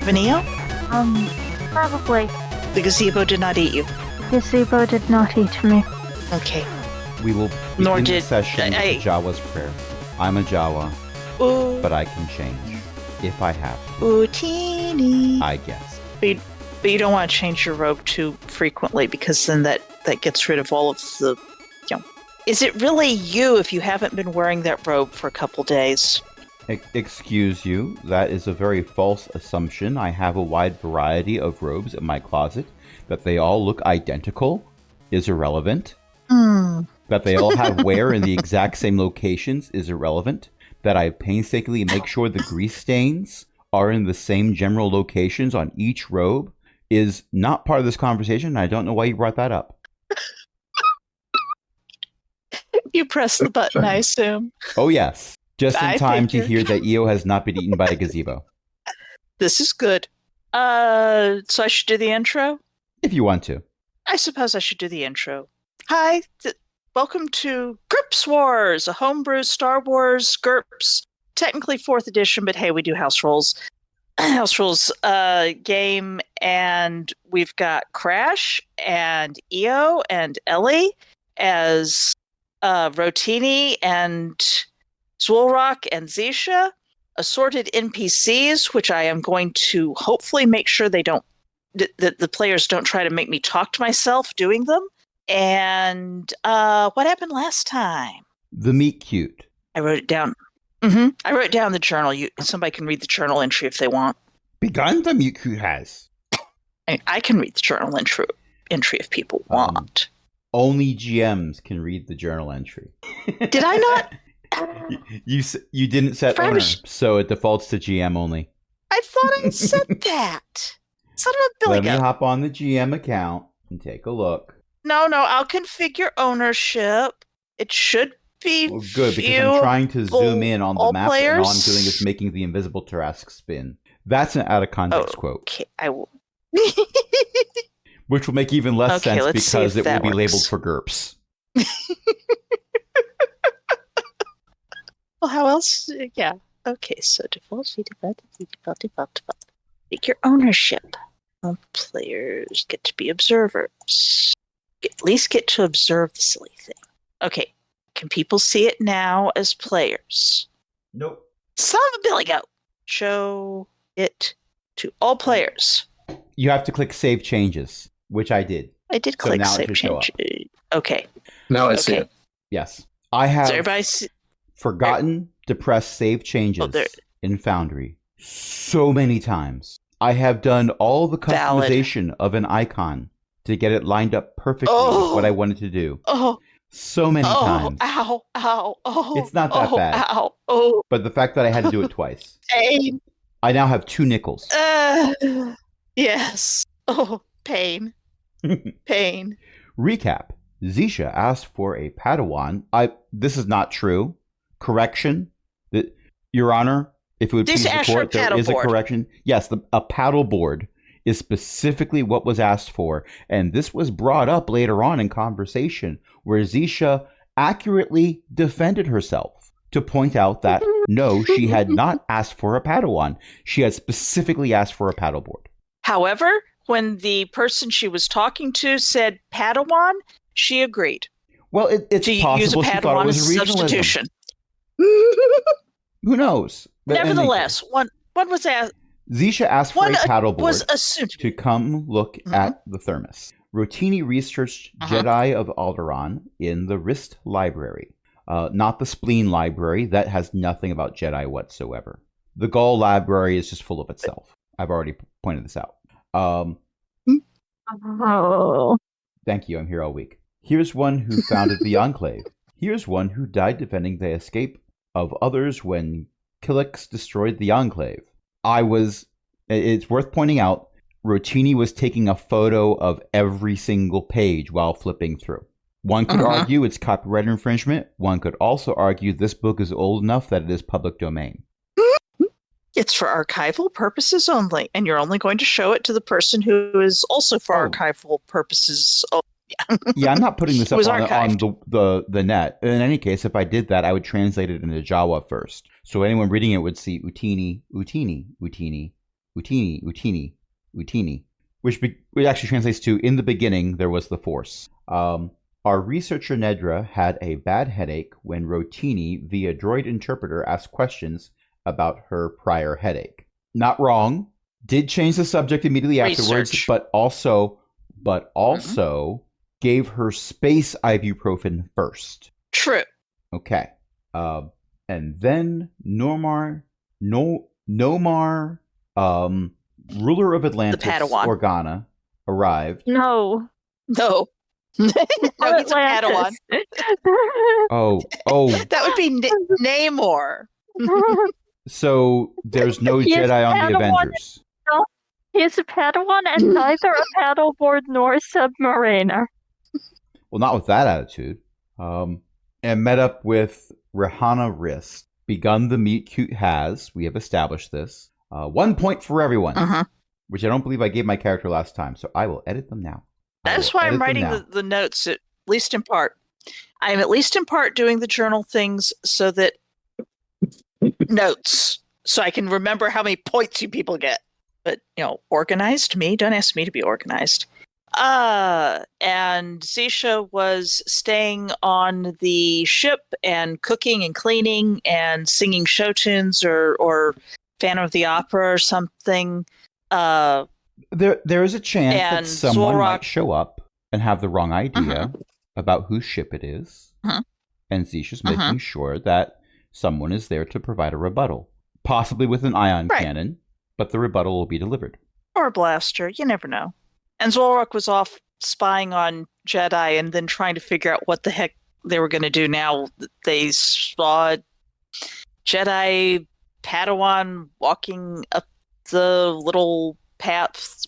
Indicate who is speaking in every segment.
Speaker 1: Vanille?
Speaker 2: Probably.
Speaker 1: The gazebo did not eat you.
Speaker 2: The gazebo did not eat me.
Speaker 1: Okay.
Speaker 3: We will
Speaker 1: Nor
Speaker 3: begin the
Speaker 1: did
Speaker 3: session
Speaker 1: I-
Speaker 3: with Jawa's prayer. I'm a Jawa,
Speaker 1: Ooh,
Speaker 3: but I can change if I have to,
Speaker 1: ooh, teeny.
Speaker 3: I guess.
Speaker 1: But you don't want to change your robe too frequently because then that gets rid of all of the, Is it really you if you haven't been wearing that robe for a couple days?
Speaker 3: Excuse you, that is a very false assumption. I have a wide variety of robes in my closet. That they all look identical is irrelevant. That they all have wear in the exact same locations is irrelevant. That I painstakingly make sure the grease stains are in the same general locations on each robe is not part of this conversation. I don't know why you brought that up.
Speaker 1: You press the button, I assume.
Speaker 3: Oh, yes. Just in
Speaker 1: I
Speaker 3: time to
Speaker 1: figured.
Speaker 3: hear that Io has not been eaten by a gazebo.
Speaker 1: This is good. So I should do the intro?
Speaker 3: If you want to.
Speaker 1: I suppose I should do the intro. Hi, welcome to GURPS Wars, a homebrew Star Wars GURPS. Technically 4th edition, but hey, we do house rules. House rules game, and we've got Crash and Io and Ellie as Rotini and Zwolrock and Zisha, assorted NPCs, which I am going to hopefully make sure they don't, that the players don't try to make me talk to myself doing them. And what happened last time?
Speaker 3: The meat cute.
Speaker 1: I wrote it down. I wrote down the journal. Somebody can read the journal entry if they want.
Speaker 3: Begun the meat cute has.
Speaker 1: I can read the journal entry if people want.
Speaker 3: Only GMs can read the journal entry.
Speaker 1: Did I not?
Speaker 3: You didn't set owner, so it defaults to GM only.
Speaker 1: I thought I said that. Son of a billy
Speaker 3: Let me
Speaker 1: goat.
Speaker 3: hop on the GM account and take a look.
Speaker 1: No, I'll configure ownership. It should be
Speaker 3: Well, good, because I'm trying to zoom in on the
Speaker 1: all
Speaker 3: map,
Speaker 1: players.
Speaker 3: and all I'm doing is making the invisible Tarrasque spin. That's an out-of-context quote,
Speaker 1: Okay, I will.
Speaker 3: which will make even less
Speaker 1: Okay,
Speaker 3: sense
Speaker 1: let's see
Speaker 3: because
Speaker 1: if
Speaker 3: it will
Speaker 1: that
Speaker 3: be
Speaker 1: works.
Speaker 3: labeled for GURPS.
Speaker 1: Well, how else? Yeah. Okay, so default. Take your ownership. All players get to be observers. At least get to observe the silly thing. Okay, can people see it now as players?
Speaker 3: Nope.
Speaker 1: Son of a billy goat. Show it to all players.
Speaker 3: You have to click Save Changes, which I did.
Speaker 1: I did
Speaker 3: So
Speaker 1: click
Speaker 3: now it
Speaker 1: save
Speaker 3: should show
Speaker 1: change. Okay.
Speaker 4: Now I see
Speaker 1: Okay.
Speaker 4: it.
Speaker 3: Yes. I have
Speaker 1: So everybody see,
Speaker 3: forgotten to press Save Changes
Speaker 1: there-
Speaker 3: in Foundry so many times. I have done all the
Speaker 1: Valid.
Speaker 3: customization of an icon to get it lined up perfectly with what I wanted to do.
Speaker 1: oh,
Speaker 3: So many times.
Speaker 1: ow, oh.
Speaker 3: It's not that bad.
Speaker 1: Ow, oh,
Speaker 3: But the fact that I had to do it twice.
Speaker 1: pain.
Speaker 3: I now have 2 nickels.
Speaker 1: Yes. Oh, pain. Pain.
Speaker 3: Recap. Zisha asked for a Padawan. This is not true. Correction. Your Honor, if it would please
Speaker 1: Zisha
Speaker 3: the
Speaker 1: asked for a
Speaker 3: court, there is a
Speaker 1: paddleboard.
Speaker 3: correction. Yes, a paddle board is specifically what was asked for. And this was brought up later on in conversation where Zisha accurately defended herself to point out that no, she had not asked for a Padawan. She had specifically asked for a paddleboard.
Speaker 1: However, when the person she was talking to said Padawan, she agreed
Speaker 3: Well, it's
Speaker 1: to use a
Speaker 3: possible she thought it
Speaker 1: Padawan
Speaker 3: was
Speaker 1: as
Speaker 3: a
Speaker 1: a
Speaker 3: regionalism.
Speaker 1: substitution.
Speaker 3: Who knows? But in any
Speaker 1: Nevertheless,
Speaker 3: case,
Speaker 1: one was asked.
Speaker 3: Zisha asked for
Speaker 1: One
Speaker 3: a paddleboard
Speaker 1: was assumed.
Speaker 3: to come look at the thermos. Rotini researched Jedi of Alderaan in the Wrist Library, not the Spleen Library. That has nothing about Jedi whatsoever. The Gaul Library is just full of itself. I've already pointed this out.
Speaker 2: Oh.
Speaker 3: Thank you. I'm here all week. Here's one who founded the Enclave. Here's one who died defending the escape of others when Killix destroyed the Enclave. It's worth pointing out, Rotini was taking a photo of every single page while flipping through. One could argue it's copyright infringement. One could also argue this book is old enough that it is public domain.
Speaker 1: It's for archival purposes only, and you're only going to show it to the person who is also for archival purposes. Oh,
Speaker 3: Yeah, I'm not putting this
Speaker 1: It
Speaker 3: up
Speaker 1: was
Speaker 3: on
Speaker 1: archived.
Speaker 3: the net. In any case, if I did that, I would translate it into Jawa first. So anyone reading it would see Utini, Utini, Utini, Utini, which actually translates to "in the beginning there was the Force." Our researcher Nedra had a bad headache when Rotini, via droid interpreter, asked questions about her prior headache. Not wrong. Did change the subject immediately afterwards,
Speaker 1: Research.
Speaker 3: but also gave her space ibuprofen first.
Speaker 1: True.
Speaker 3: Okay. And then Nomar, ruler of Atlantis,
Speaker 1: Padawan.
Speaker 3: Organa, arrived.
Speaker 2: No.
Speaker 1: No. No, he's a Padawan.
Speaker 3: Oh.
Speaker 1: That would be Namor.
Speaker 3: So there's no
Speaker 2: He is
Speaker 3: Jedi on the
Speaker 2: Padawan.
Speaker 3: Avengers.
Speaker 2: He's a Padawan and neither a paddleboard nor a submariner.
Speaker 3: Well, not with that attitude. And met up with Rihanna Wrist. Begun the meet cute has. We have established this. 1 point for everyone. Which I don't believe I gave my character last time, so I will edit them now.
Speaker 1: That's why I'm writing the notes, at least in part. I am at least in part doing the journal things so that notes, so I can remember how many points you people get. But, organized me. Don't ask me to be organized. And Zisha was staying on the ship and cooking and cleaning and singing show tunes or Phantom of the Opera or something.
Speaker 3: There is a chance that someone
Speaker 1: Zolrak
Speaker 3: might show up and have the wrong idea about whose ship it is. And Zisha's making sure that someone is there to provide a rebuttal. Possibly with an ion cannon, but the rebuttal will be delivered.
Speaker 1: Or a blaster, you never know. And Zolrak was off spying on Jedi and then trying to figure out what the heck they were going to do now. They saw Jedi Padawan walking up the little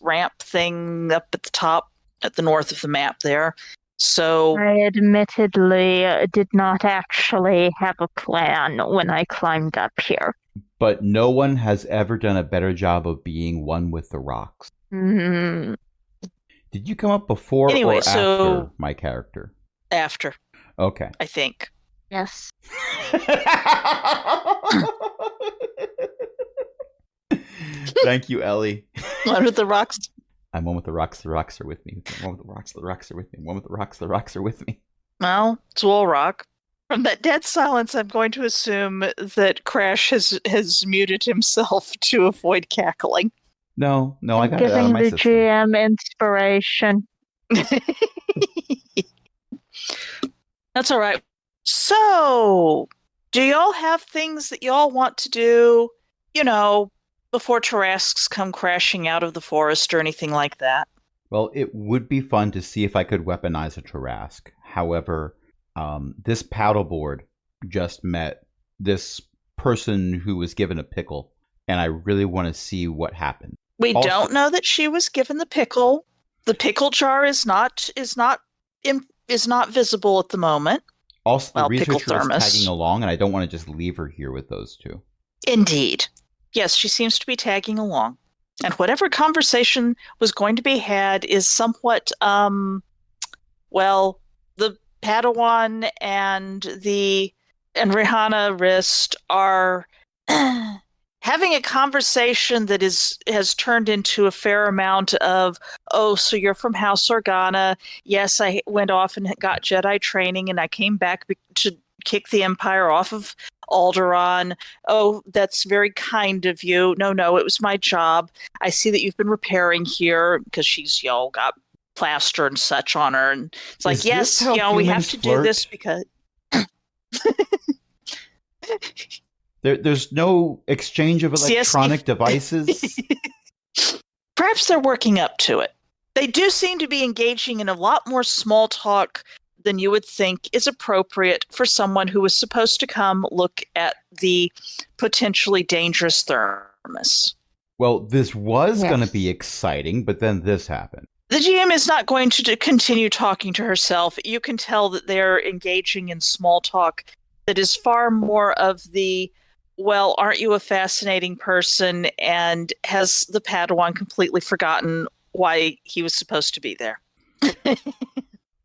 Speaker 1: ramp thing up at the top, at the north of the map there. So
Speaker 2: I admittedly did not actually have a plan when I climbed up here.
Speaker 3: But no one has ever done a better job of being one with the rocks.
Speaker 2: Mm.
Speaker 3: Did you come up before or after my character?
Speaker 1: After.
Speaker 3: Okay.
Speaker 1: I think.
Speaker 2: Yes.
Speaker 3: Thank you, Ellie.
Speaker 1: One with the rocks.
Speaker 3: I'm one with the rocks. The rocks are with me. One with the rocks. The rocks are with me. One with the rocks. The rocks are with me.
Speaker 1: Well, Zolrak. From that dead silence, I'm going to assume that Crash has muted himself to avoid cackling.
Speaker 3: No, I got it out of my
Speaker 2: system. Giving the GM inspiration.
Speaker 1: That's all right. So, do y'all have things that y'all want to do, before Tarrasques come crashing out of the forest or anything like that?
Speaker 3: Well, it would be fun to see if I could weaponize a Tarrasque. However, this paddleboard just met this person who was given a pickle, and I really want to see what happened.
Speaker 1: We don't know that she was given the pickle. The pickle jar is not visible at the moment.
Speaker 3: Also, the researcher is tagging along, and I don't want to just leave her here with those two.
Speaker 1: Indeed. Yes, she seems to be tagging along. And whatever conversation was going to be had is somewhat, the Padawan and Rihanna Wrist are having a conversation that has turned into a fair amount of, oh, so you're from House Organa. Yes, I went off and got Jedi training, and I came back to kick the Empire off of Alderaan. Oh, that's very kind of you. No, it was my job. I see that you've been repairing here, because she's, got plaster and such on her. And it's like, yes, we have to do this because...
Speaker 3: There's no exchange of electronic devices?
Speaker 1: Perhaps they're working up to it. They do seem to be engaging in a lot more small talk than you would think is appropriate for someone who was supposed to come look at the potentially dangerous thermos.
Speaker 3: Well, this was going to be exciting, but then this happened.
Speaker 1: The GM is not going to continue talking to herself. You can tell that they're engaging in small talk that is far more of the, well, aren't you a fascinating person? And has the Padawan completely forgotten why he was supposed to be there?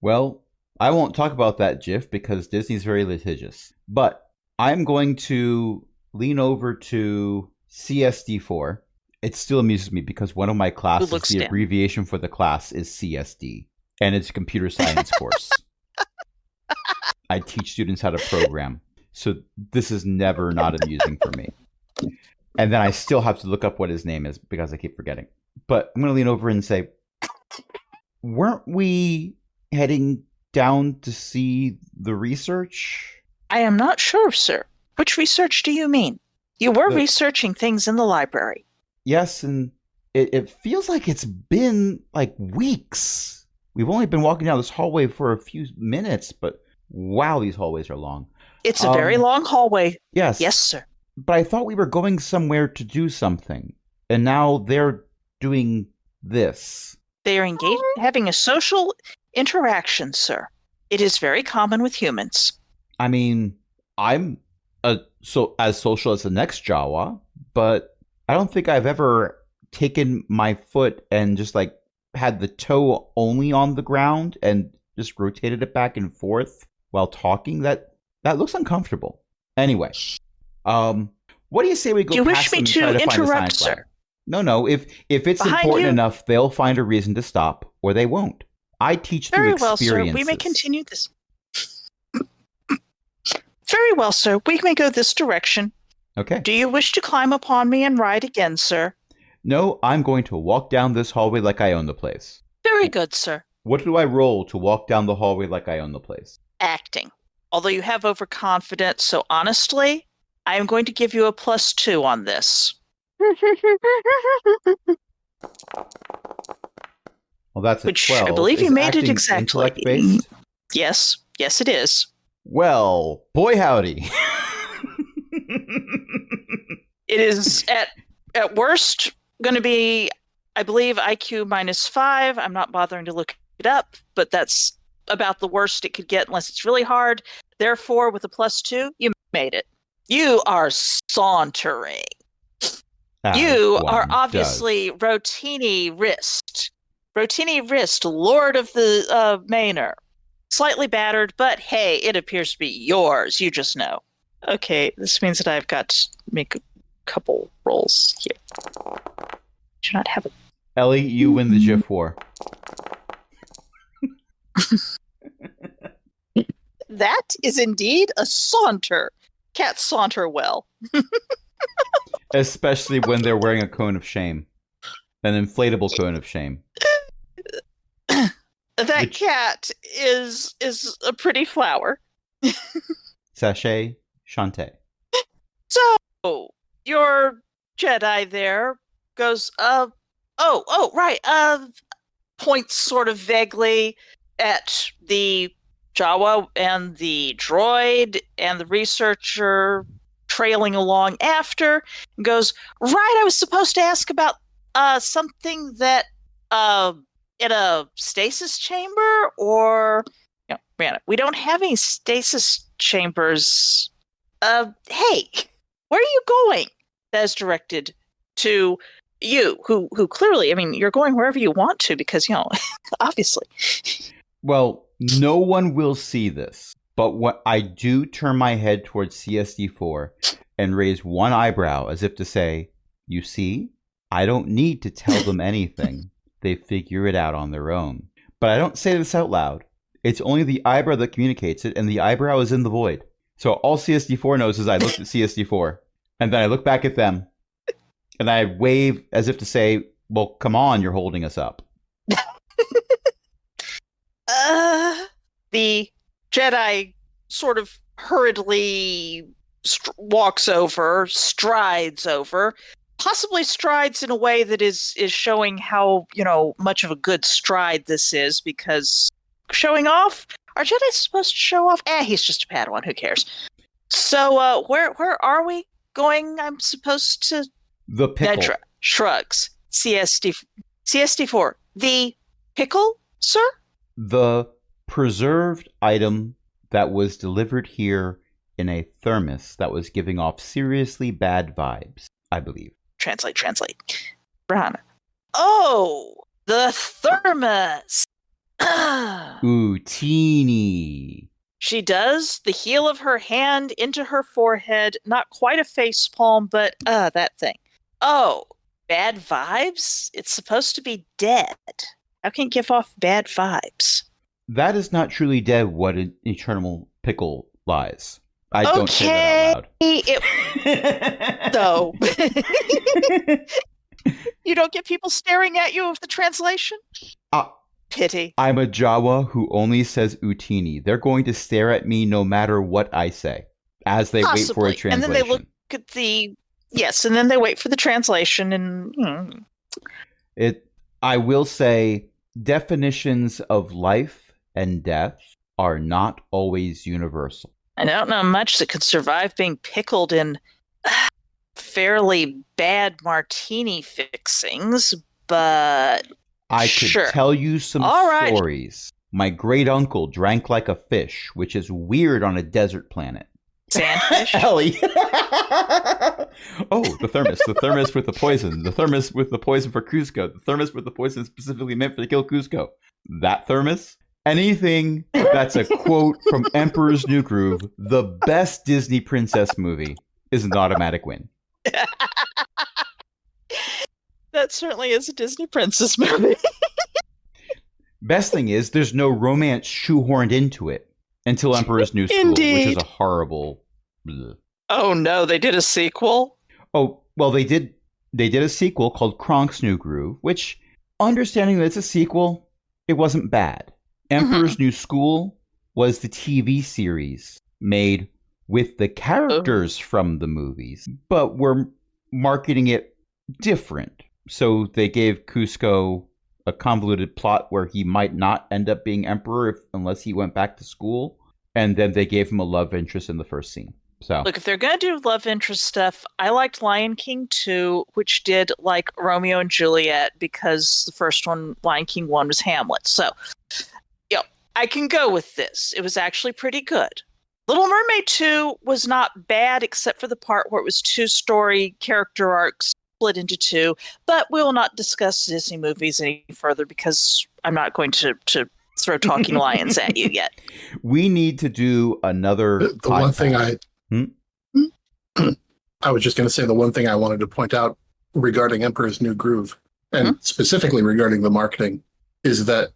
Speaker 3: Well, I won't talk about that, Jiff, because Disney's very litigious. But I'm going to lean over to CSD4 It still amuses me because one of my classes,
Speaker 1: looks
Speaker 3: the
Speaker 1: down.
Speaker 3: abbreviation for the class is CSD, and it's a computer science course. I teach students how to program, so this is never not amusing for me. And then I still have to look up what his name is because I keep forgetting. But I'm going to lean over and say, weren't we heading down to see the research?
Speaker 1: I am not sure, sir. Which research do you mean? You were researching things in the library.
Speaker 3: Yes, and it feels like it's been like weeks. We've only been walking down this hallway for a few minutes, but wow, these hallways are long.
Speaker 1: It's a very long hallway.
Speaker 3: Yes.
Speaker 1: Yes, sir.
Speaker 3: But I thought we were going somewhere to do something, and now they're doing this.
Speaker 1: They are engaged, having a social interaction, sir. It is very common with humans.
Speaker 3: I mean, I'm as social as the next Jawa, but I don't think I've ever taken my foot and just like had the toe only on the ground and just rotated it back and forth while talking. That looks uncomfortable. Anyway, what do you say we go?
Speaker 1: Do you
Speaker 3: past
Speaker 1: wish me
Speaker 3: them and try
Speaker 1: to
Speaker 3: find the
Speaker 1: interrupt,
Speaker 3: science lab?
Speaker 1: sir?
Speaker 3: No. If it's
Speaker 1: Behind
Speaker 3: important
Speaker 1: you.
Speaker 3: enough, they'll find a reason to stop, or they won't. I teach through
Speaker 1: Very
Speaker 3: experiences.
Speaker 1: well, sir. We may continue this. Very well, sir. We may go this direction.
Speaker 3: Okay.
Speaker 1: Do you wish to climb upon me and ride again, sir?
Speaker 3: No, I'm going to walk down this hallway like I own the place.
Speaker 1: Very good, sir.
Speaker 3: What do I roll to walk down the hallway like I own the place?
Speaker 1: Acting. Although you have overconfidence, so honestly, I am going to give you a +2 on this.
Speaker 3: Well, that's a
Speaker 1: Which
Speaker 3: 12.
Speaker 1: I believe you
Speaker 3: Is
Speaker 1: made it
Speaker 3: acting
Speaker 1: exactly.
Speaker 3: intellect-based?
Speaker 1: Yes. Yes, it is.
Speaker 3: Well, boy howdy.
Speaker 1: It is at worst going to be, I believe, IQ -5. I'm not bothering to look it up, but that's about the worst it could get unless it's really hard. Therefore, with a +2, you made it. You are sauntering. You are obviously Rotini Wrist. Rotini Wrist, Lord of the Manor. Slightly battered, but hey, it appears to be yours. You just know. Okay, this means that I've got to make a couple rolls here. Do not have a...
Speaker 3: Ellie, you win the GIF war.
Speaker 1: That is indeed a saunter. Cats saunter well.
Speaker 3: Especially when they're wearing a cone of shame. An inflatable cone of shame.
Speaker 1: That cat is a pretty flower.
Speaker 3: Sachet Shantae.
Speaker 1: So, your Jedi there goes, points sort of vaguely at the Jawa and the droid and the researcher trailing along after, and goes, right, I was supposed to ask about something that in a stasis chamber, or man, we don't have any stasis chambers. Hey, where are you going? That is directed to you, who clearly, I mean, you're going wherever you want to because, obviously.
Speaker 3: Well, no one will see this, but what I do turn my head towards CSD4 and raise one eyebrow as if to say, you see, I don't need to tell them anything. They figure it out on their own. But I don't say this out loud. It's only the eyebrow that communicates it, and the eyebrow is in the void. So all CSD4 knows is I looked at CSD4, and then I look back at them, and I wave as if to say, well, come on, you're holding us up.
Speaker 1: The Jedi sort of hurriedly walks over, strides over, possibly strides in a way that is showing how, much of a good stride this is, because showing off? Are Jedi supposed to show off? He's just a Padawan, who cares? So, where are we going? I'm supposed to...
Speaker 3: The pickle.
Speaker 1: Nedra shrugs. CSD4. The pickle, sir?
Speaker 3: The preserved item that was delivered here in a thermos that was giving off seriously bad vibes, I believe.
Speaker 1: Translate. Brahana. Oh, the thermos.
Speaker 3: Ooh, teeny.
Speaker 1: She does, the heel of her hand into her forehead, not quite a face palm, but that thing. Oh, bad vibes? It's supposed to be dead. How can it give off bad vibes?
Speaker 3: That is not truly dead what an eternal pickle lies. I don't say that out loud.
Speaker 1: So, you don't get people staring at you with the translation? Pity.
Speaker 3: I'm a Jawa who only says Utini. They're going to stare at me no matter what I say as they wait for a translation.
Speaker 1: And then they look at the... Yes, and then they wait for the translation and...
Speaker 3: I will say definitions of life and death are not always universal.
Speaker 1: I don't know much that could survive being pickled in fairly bad martini fixings, but
Speaker 3: I could tell you some stories. My great uncle drank like a fish, which is weird on a desert planet.
Speaker 1: Sandfish?
Speaker 3: Ellie. Oh, the thermos with the poison. The thermos with the poison for Cusco. The thermos with the poison specifically meant to kill Cusco. That thermos? Anything that's a quote from Emperor's New Groove, the best Disney princess movie, is an automatic win.
Speaker 1: That certainly is a Disney princess movie.
Speaker 3: Best thing is, there's no romance shoehorned into it until Emperor's New School,
Speaker 1: Indeed.
Speaker 3: which is a horrible... Bleh.
Speaker 1: Oh no, they did a sequel?
Speaker 3: Oh, well, they did a sequel called Kronk's New Groove, which, understanding that it's a sequel, it wasn't bad. Emperor's New School was the TV series made with the characters from the movies, but were marketing it different. So they gave Cusco a convoluted plot where he might not end up being emperor unless he went back to school, and then they gave him a love interest in the first scene. So
Speaker 1: look, if they're going to do love interest stuff, I liked Lion King 2, which did like Romeo and Juliet, because the first one, Lion King 1, was Hamlet. So, I can go with this. It was actually pretty good. Little Mermaid 2 was not bad, except for the part where it was two-story character arcs split into two. But we will not discuss Disney movies any further because I'm not going to throw talking lions at you yet.
Speaker 3: We need to do another.
Speaker 4: The one thing I was just going to say, the one thing I wanted to point out regarding Emperor's New Groove, and specifically regarding the marketing, is that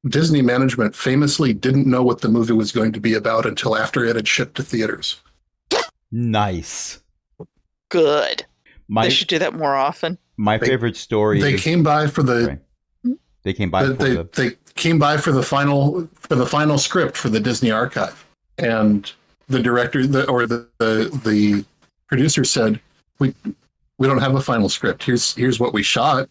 Speaker 4: Disney management famously didn't know what the movie was going to be about until after it had shipped to theaters.
Speaker 3: Nice.
Speaker 1: Good. They should do that more often.
Speaker 3: My favorite story.
Speaker 4: They came by for the.
Speaker 3: Sorry. They came by.
Speaker 4: They came by for the final script for the Disney Archive, and the director the producer said, "We don't have a final script. Here's what we shot."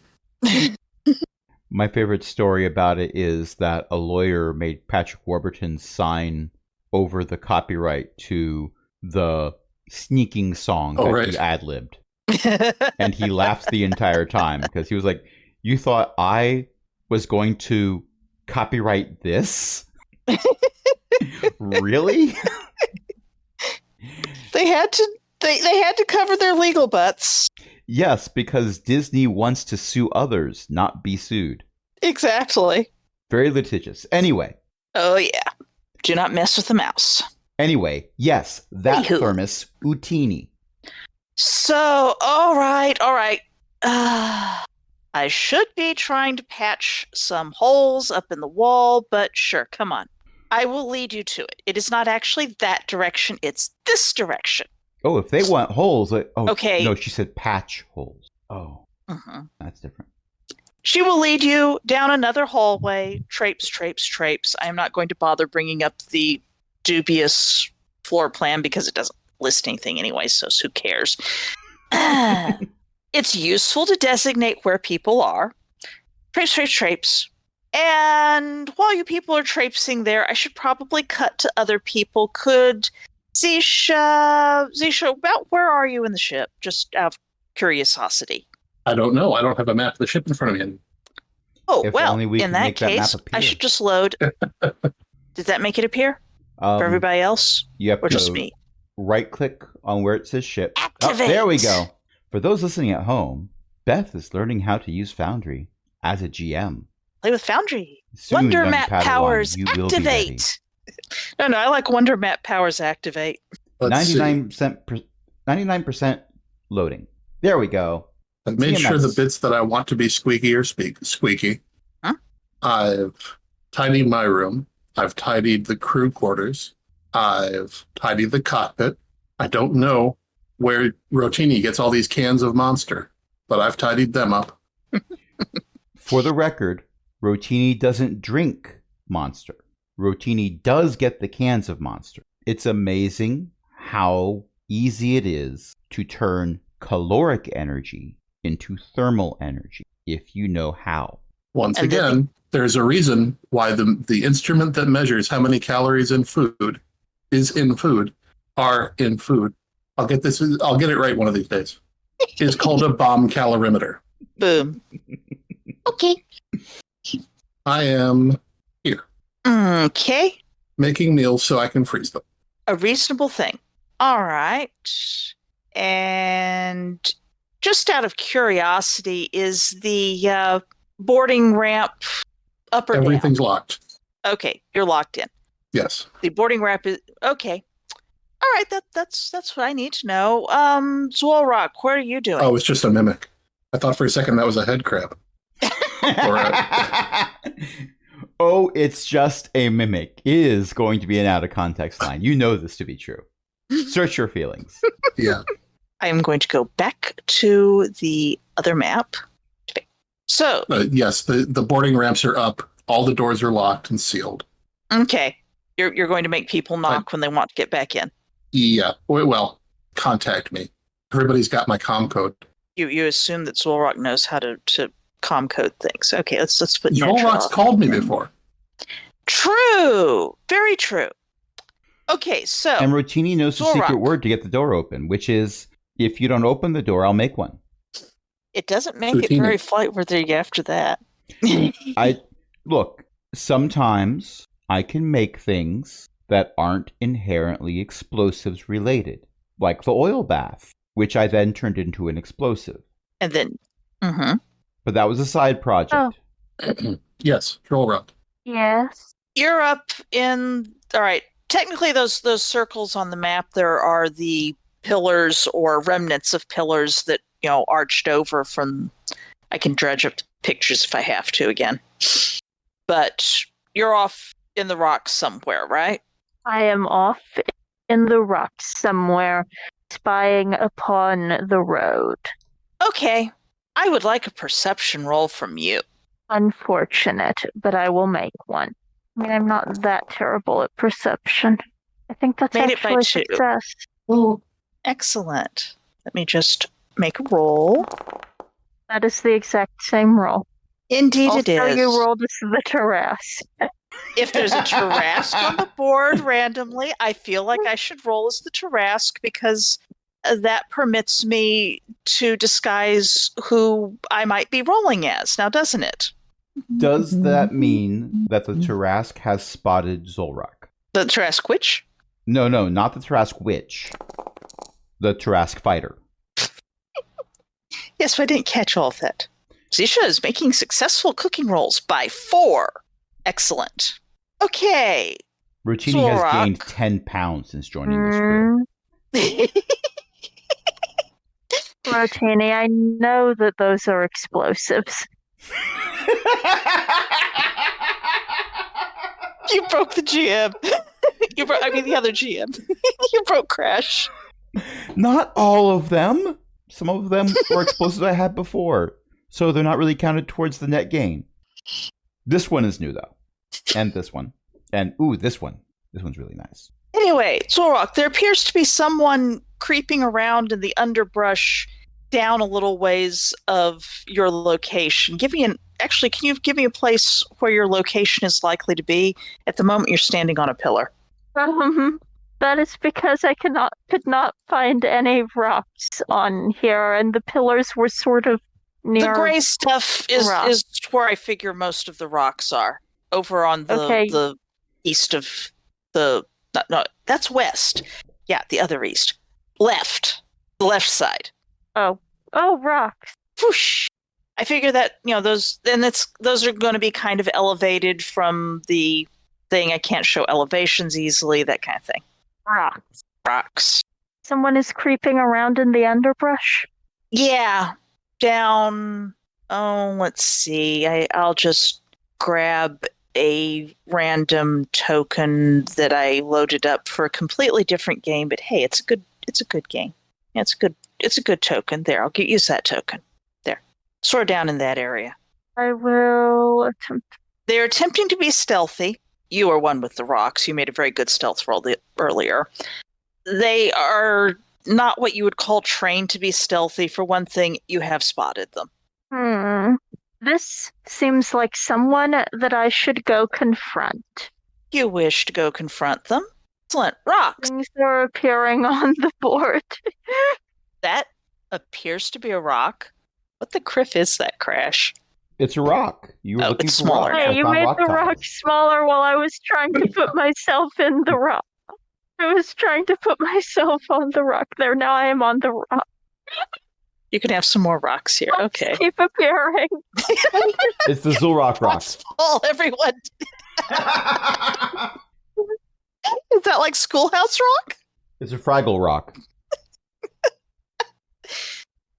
Speaker 3: My favorite story about it is that a lawyer made Patrick Warburton sign over the copyright to the sneaking song that he ad-libbed. And he laughed the entire time because he was like, "You thought I was going to copyright this? Really?"
Speaker 1: They had to cover their legal butts.
Speaker 3: Yes, because Disney wants to sue others, not be sued.
Speaker 1: Exactly.
Speaker 3: Very litigious. Anyway.
Speaker 1: Oh, yeah. Do not mess with the mouse.
Speaker 3: Anyway, yes, that thermos, Utini.
Speaker 1: So, all right. I should be trying to patch some holes up in the wall, but sure, come on. I will lead you to it. It is not actually that direction, it's this direction.
Speaker 3: Oh, if they want holes,
Speaker 1: okay.
Speaker 3: No, she said patch holes. Oh, That's different.
Speaker 1: She will lead you down another hallway, traipse. I am not going to bother bringing up the dubious floor plan because it doesn't list anything anyway, so who cares? It's useful to designate where people are. Traipse. And while you people are traipsing there, I should probably cut to other people. Could Zisha, about where are you in the ship? Just out of curiosity.
Speaker 4: I don't know. I don't have a map of the ship in front of me.
Speaker 1: Oh, well, in that case, I should just load. Did that make it appear for everybody else?
Speaker 3: Yep.
Speaker 1: Or just me?
Speaker 3: Right-click on where it says ship.
Speaker 1: Activate!
Speaker 3: Oh, there we go. For those listening at home, Beth is learning how to use Foundry as a GM.
Speaker 1: Play with Foundry.
Speaker 3: Soon,
Speaker 1: Wonder
Speaker 3: young
Speaker 1: Map
Speaker 3: Padawan,
Speaker 1: powers
Speaker 3: you will be ready.
Speaker 1: activate. No, I like Wonder Map powers activate.
Speaker 3: 99% loading. There we go.
Speaker 4: I've made sure
Speaker 3: TMS.
Speaker 4: the bits that I want to be squeaky are squeaky.
Speaker 1: Huh?
Speaker 4: I've tidied my room. I've tidied the crew quarters. I've tidied the cockpit. I don't know where Rotini gets all these cans of Monster, but I've tidied them up.
Speaker 3: For the record, Rotini doesn't drink Monster. Rotini does get the cans of Monster. It's amazing how easy it is to turn caloric energy into thermal energy if you know how.
Speaker 4: Once
Speaker 1: And then
Speaker 4: again, there's a reason why the instrument that measures how many calories in food are in food. I'll get it right one of these days. Is called a bomb calorimeter.
Speaker 1: Boom. Okay.
Speaker 4: I am here
Speaker 1: Okay.
Speaker 4: making meals so I can freeze them.
Speaker 1: A reasonable thing. All right. And just out of curiosity, is the boarding ramp up or
Speaker 4: Everything's locked.
Speaker 1: down? Okay, you're locked in.
Speaker 4: Yes.
Speaker 1: The boarding ramp is okay. All right, that's what I need to know. Zwolrock, what are you doing?
Speaker 4: Oh, it's just a mimic. I thought for a second that was a head crab.
Speaker 3: Oh, it's just a mimic is going to be an out of context line. You know this to be true. Search your feelings.
Speaker 4: Yeah.
Speaker 1: I am going to go back to the other map. So,
Speaker 4: Yes, the boarding ramps are up. All the doors are locked and sealed.
Speaker 1: okay, you're going to make people knock when they want to get back in.
Speaker 4: Yeah. Well, contact me. Everybody's got my comm code.
Speaker 1: You assume that Zwolrock knows how to comm code things. Okay, let's put
Speaker 4: Zolrock's called me before.
Speaker 1: True, very true. Okay, so
Speaker 3: And Rotini knows the
Speaker 1: Zorrock.
Speaker 3: secret word to get the door open, which is, if you don't open the door, I'll make one.
Speaker 1: it doesn't make it
Speaker 4: Routine.
Speaker 1: very flight worthy after that.
Speaker 3: Look, sometimes I can make things that aren't inherently explosives related, like the oil bath, which I then turned into an explosive.
Speaker 1: And then,
Speaker 3: But that was a side project.
Speaker 4: Yes, Zolrock.
Speaker 2: Yes.
Speaker 1: you're up in. All right, technically, those circles on the map, there are the pillars or remnants of pillars that arched over from. I can dredge up pictures if I have to again, but you're off in the rocks somewhere, right?
Speaker 2: I am off in the rocks somewhere, spying upon the road.
Speaker 1: Okay, I would like a perception roll from you.
Speaker 2: Unfortunate, but I will make one. I mean, I'm not that terrible at perception. I think that's
Speaker 1: Made it by
Speaker 2: actually
Speaker 1: 2.
Speaker 2: success.
Speaker 4: Oh,
Speaker 1: Excellent. Let me just make a roll.
Speaker 2: That is the exact same roll.
Speaker 1: Indeed,
Speaker 2: Also,
Speaker 1: it is.
Speaker 2: you rolled the Tarrasque.
Speaker 1: If there's a Tarrasque on the board randomly, I feel like I should roll as the Tarrasque because that permits me to disguise who I might be rolling as. Now, doesn't it?
Speaker 3: Does that mean that the Tarrasque has spotted Zolrock?
Speaker 1: The Tarrasque which?
Speaker 3: No, not the Tarrasque witch. The Tarrasque fighter.
Speaker 1: Yes, but I didn't catch all of that. Zisha is making successful cooking rolls by 4. Excellent. Okay.
Speaker 3: Rotini has
Speaker 1: Zolrock.
Speaker 3: gained 10 pounds since joining this crew.
Speaker 2: Rotini, I know that those are explosives.
Speaker 1: You broke the GM. The other GM. You broke Crash.
Speaker 3: Not all of them. Some of them were explosives I had before, so they're not really counted towards the net gain. This one is new, though. And this one. And, this one. This one's really nice.
Speaker 1: Anyway, Zolrock, there appears to be someone creeping around in the underbrush down a little ways of your location. Can you give me a place where your location is likely to be? At the moment, you're standing on a pillar.
Speaker 2: That is because I could not find any rocks on here, and the pillars were sort of near.
Speaker 1: The gray stuff is where I figure most of the rocks are. Over on the east of the... No, that's west. Yeah, the other east. Left. The left side.
Speaker 2: Oh, rocks.
Speaker 1: Whoosh. I figure that, those are going to be kind of elevated from the thing. I can't show elevations easily, that kind of thing.
Speaker 2: Rocks.
Speaker 1: Rocks.
Speaker 2: Someone is creeping around in the underbrush?
Speaker 1: Yeah. down. Oh, let's see. I'll just grab a random token that I loaded up for a completely different game. But hey, it's a good game. Yeah, it's a good token. There, I'll use that token. There, sort down in that area.
Speaker 2: I will attempt.
Speaker 1: They're attempting to be stealthy. You are one with the rocks. You made a very good stealth roll earlier. They are not what you would call trained to be stealthy. For one thing, you have spotted them.
Speaker 2: This seems like someone that I should go confront.
Speaker 1: You wish to go confront them? Excellent. Rocks.
Speaker 2: Things are appearing on the board.
Speaker 1: That appears to be a rock. What the criff is that, Crash?
Speaker 3: It's a rock. You were looking
Speaker 1: it's
Speaker 3: for
Speaker 1: smaller
Speaker 3: rocks.
Speaker 1: now.
Speaker 2: Hey,
Speaker 3: I
Speaker 2: you
Speaker 3: found
Speaker 2: made
Speaker 3: rock
Speaker 2: the
Speaker 3: tiles.
Speaker 2: rock smaller while I was trying to put myself in the rock. I was trying to put myself on the rock there. Now I am on the rock.
Speaker 1: You can have some more rocks here.
Speaker 2: Rocks
Speaker 1: Okay.
Speaker 2: keep appearing.
Speaker 3: It's the Zulrock rock.
Speaker 1: Rocks fall, everyone. Is that like Schoolhouse Rock?
Speaker 3: It's a Fraggle rock.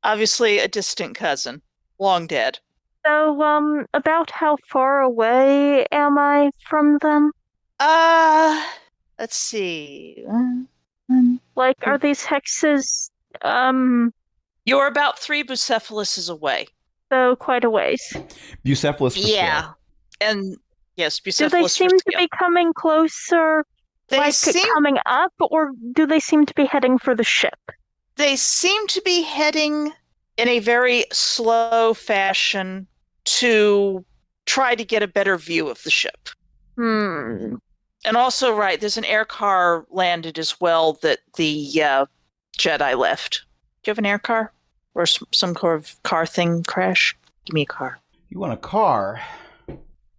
Speaker 1: Obviously a distant cousin. Long dead.
Speaker 2: So, about how far away am I from them?
Speaker 1: Let's see.
Speaker 2: Like, are these hexes,
Speaker 1: You're about 3 Bucephaluses away.
Speaker 2: so quite a ways?
Speaker 3: Bucephalus for scale.
Speaker 1: And yes,
Speaker 2: Do
Speaker 1: Bucephalus
Speaker 2: they
Speaker 1: for
Speaker 2: seem to
Speaker 1: scale.
Speaker 2: be coming closer,
Speaker 1: They
Speaker 2: like
Speaker 1: seem
Speaker 2: coming up, or do they seem to be heading for the ship?
Speaker 1: they seem to be heading in a very slow fashion to try to get a better view of the ship.
Speaker 2: Hmm.
Speaker 1: And also, right, there's an air car landed as well that the Jedi left. Do you have an air car? Or some kind of car thing, Crash? Give me a car.
Speaker 3: You want a car?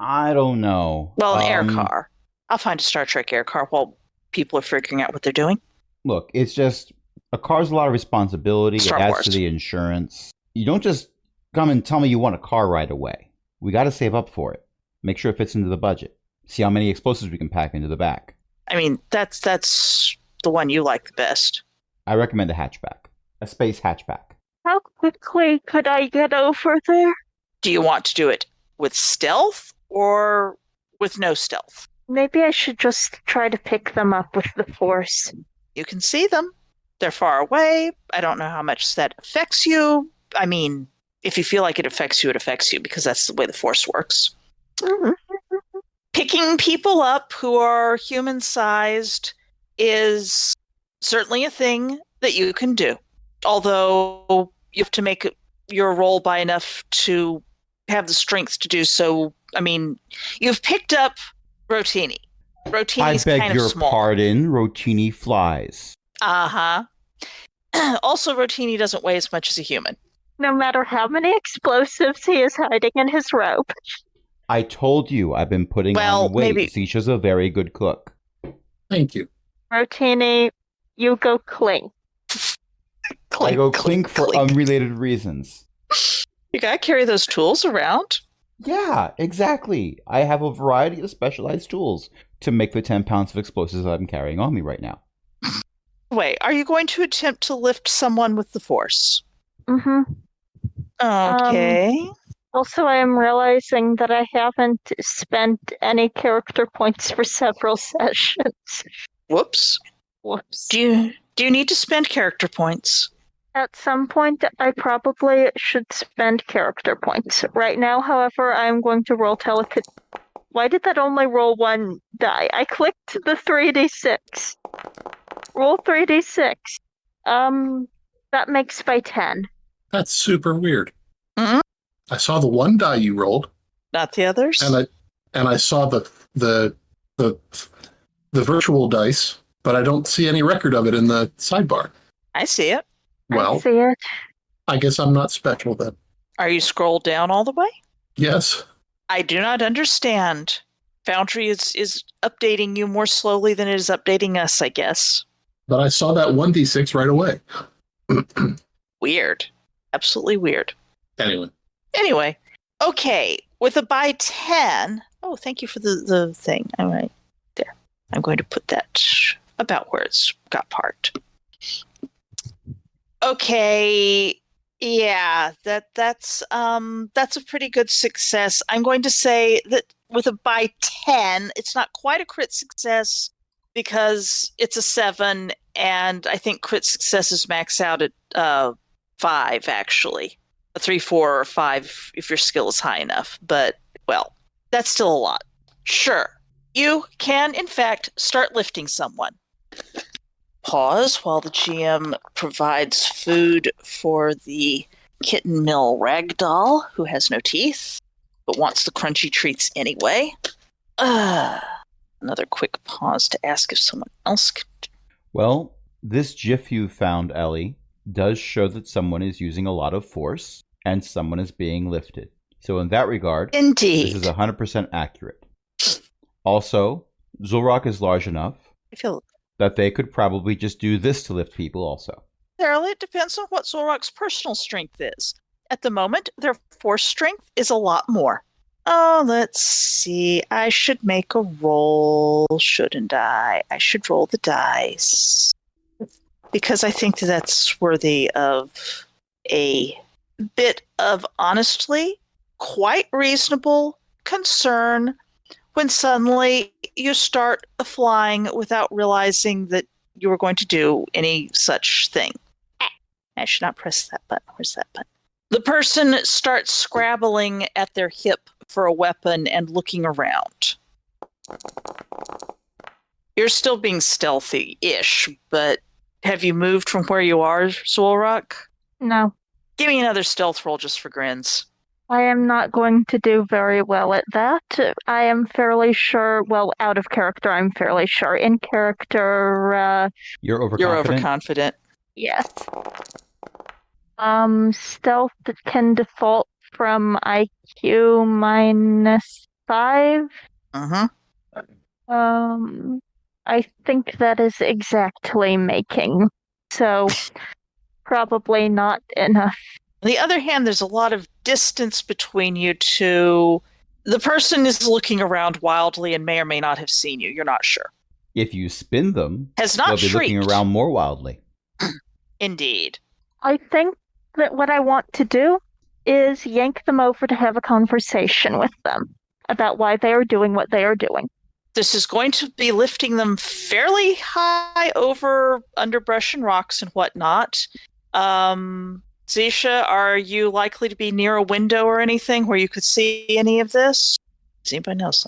Speaker 3: I don't know.
Speaker 1: Well, an air car. I'll find a Star Trek air car while people are figuring out what they're doing.
Speaker 3: Look, it's just a car's a lot of responsibility.
Speaker 1: Star
Speaker 3: it adds
Speaker 1: Wars.
Speaker 3: to the insurance. You don't just come and tell me you want a car right away. We got to save up for it. Make sure it fits into the budget. See how many explosives we can pack into the back.
Speaker 1: I mean, that's the one you like the best.
Speaker 3: I recommend a hatchback. A space hatchback.
Speaker 2: How quickly could I get over there?
Speaker 1: Do you want to do it with stealth or with no stealth?
Speaker 2: Maybe I should just try to pick them up with the Force.
Speaker 1: You can see them. They're far away. I don't know how much that affects you. I mean, if you feel like it affects you, because that's the way the Force works.
Speaker 2: Mm-hmm.
Speaker 1: Picking people up who are human-sized is certainly a thing that you can do. Although you have to make your roll by enough to have the strength to do so. I mean, you've picked up Rotini.
Speaker 3: I
Speaker 1: Rotini's
Speaker 3: beg
Speaker 1: kind of
Speaker 3: your
Speaker 1: small.
Speaker 3: pardon. Rotini flies.
Speaker 1: Uh-huh. Also, Rotini doesn't weigh as much as a human.
Speaker 2: No matter how many explosives he is hiding in his robe.
Speaker 3: I told you I've been putting
Speaker 1: Well,
Speaker 3: on weight.
Speaker 1: maybe-
Speaker 3: Sisha's a very good cook.
Speaker 4: Thank you.
Speaker 2: Rotini, you go clink.
Speaker 3: I go clink for unrelated reasons.
Speaker 1: You gotta carry those tools around.
Speaker 3: Yeah, exactly. I have a variety of specialized tools to make the 10 pounds of explosives that I'm carrying on me right now.
Speaker 1: Wait, are you going to attempt to lift someone with the Force?
Speaker 2: Mm-hmm.
Speaker 1: Okay.
Speaker 2: Also, I am realizing that I haven't spent any character points for several sessions.
Speaker 1: Whoops.
Speaker 2: Whoops.
Speaker 1: Do you need to spend character points?
Speaker 2: At some point, I probably should spend character points. Right now, however, I am going to roll Why did that only roll one die? I clicked the 3d6. Roll 3d6. That makes by 10.
Speaker 4: That's super weird.
Speaker 1: Mhm.
Speaker 4: I saw the one die you rolled,
Speaker 1: Not the others?
Speaker 4: and I saw the virtual dice, but I don't see any record of it in the sidebar.
Speaker 1: I see it.
Speaker 2: I
Speaker 4: Well,
Speaker 2: see it.
Speaker 4: I guess I'm not special then.
Speaker 1: Are you scrolled down all the way?
Speaker 4: Yes.
Speaker 1: I do not understand. Foundry is updating you more slowly than it is updating us, I guess.
Speaker 4: But I saw that 1d6 right away.
Speaker 1: Weird. Absolutely weird.
Speaker 4: Anyway,
Speaker 1: Okay. With a by 10. Oh, thank you for the thing. All right. There. I'm going to put that about where it's got parked. Okay. Yeah, that's a pretty good success. I'm going to say that with a by 10, it's not quite a crit success because it's a 7, and I think crit successes max out at 5 actually. A 3, 4, or 5 if your skill is high enough. But well, that's still a lot. Sure. You can in fact start lifting someone. Pause while the GM provides food for the kitten mill ragdoll who has no teeth but wants the crunchy treats anyway. Another quick pause to ask if someone else could.
Speaker 3: Well, this GIF you found, Ellie, does show that someone is using a lot of force and someone is being lifted. So in that regard,
Speaker 1: Indeed.
Speaker 3: this is 100% accurate. Also, Zulrock is large enough
Speaker 1: I feel
Speaker 3: that they could probably just do this to lift people also.
Speaker 1: Fairly, it depends on what Zulrock's personal strength is. At the moment, their force strength is a lot more. Oh, let's see. I should make a roll, shouldn't I? I should roll the dice. Because I think that's worthy of a bit of, honestly, quite reasonable concern when suddenly you start flying without realizing that you were going to do any such thing. I should not press that button. Where's that button? The person starts scrabbling at their hip for a weapon and looking around. You're still being stealthy-ish, but have you moved from where you are, Zulrock?
Speaker 2: No.
Speaker 1: Give me another stealth roll just for grins.
Speaker 2: I am not going to do very well at that. I am fairly sure, well, out of character, I'm fairly sure. In character,
Speaker 3: You're overconfident?
Speaker 1: You're overconfident.
Speaker 2: yes. Stealth can default from IQ -5. I think that is exactly making. So, probably not enough.
Speaker 1: On the other hand, there's a lot of distance between you two. The person is looking around wildly and may or may not have seen you. You're not sure.
Speaker 3: If you spin them,
Speaker 1: Has not
Speaker 3: they'll be
Speaker 1: shrieked.
Speaker 3: looking around more wildly.
Speaker 1: Indeed.
Speaker 2: I think that what I want to do is yank them over to have a conversation with them about why they are doing what they are doing.
Speaker 1: This is going to be lifting them fairly high over underbrush and rocks and whatnot. Zisha, are you likely to be near a window or anything where you could see any of this? Does anybody else?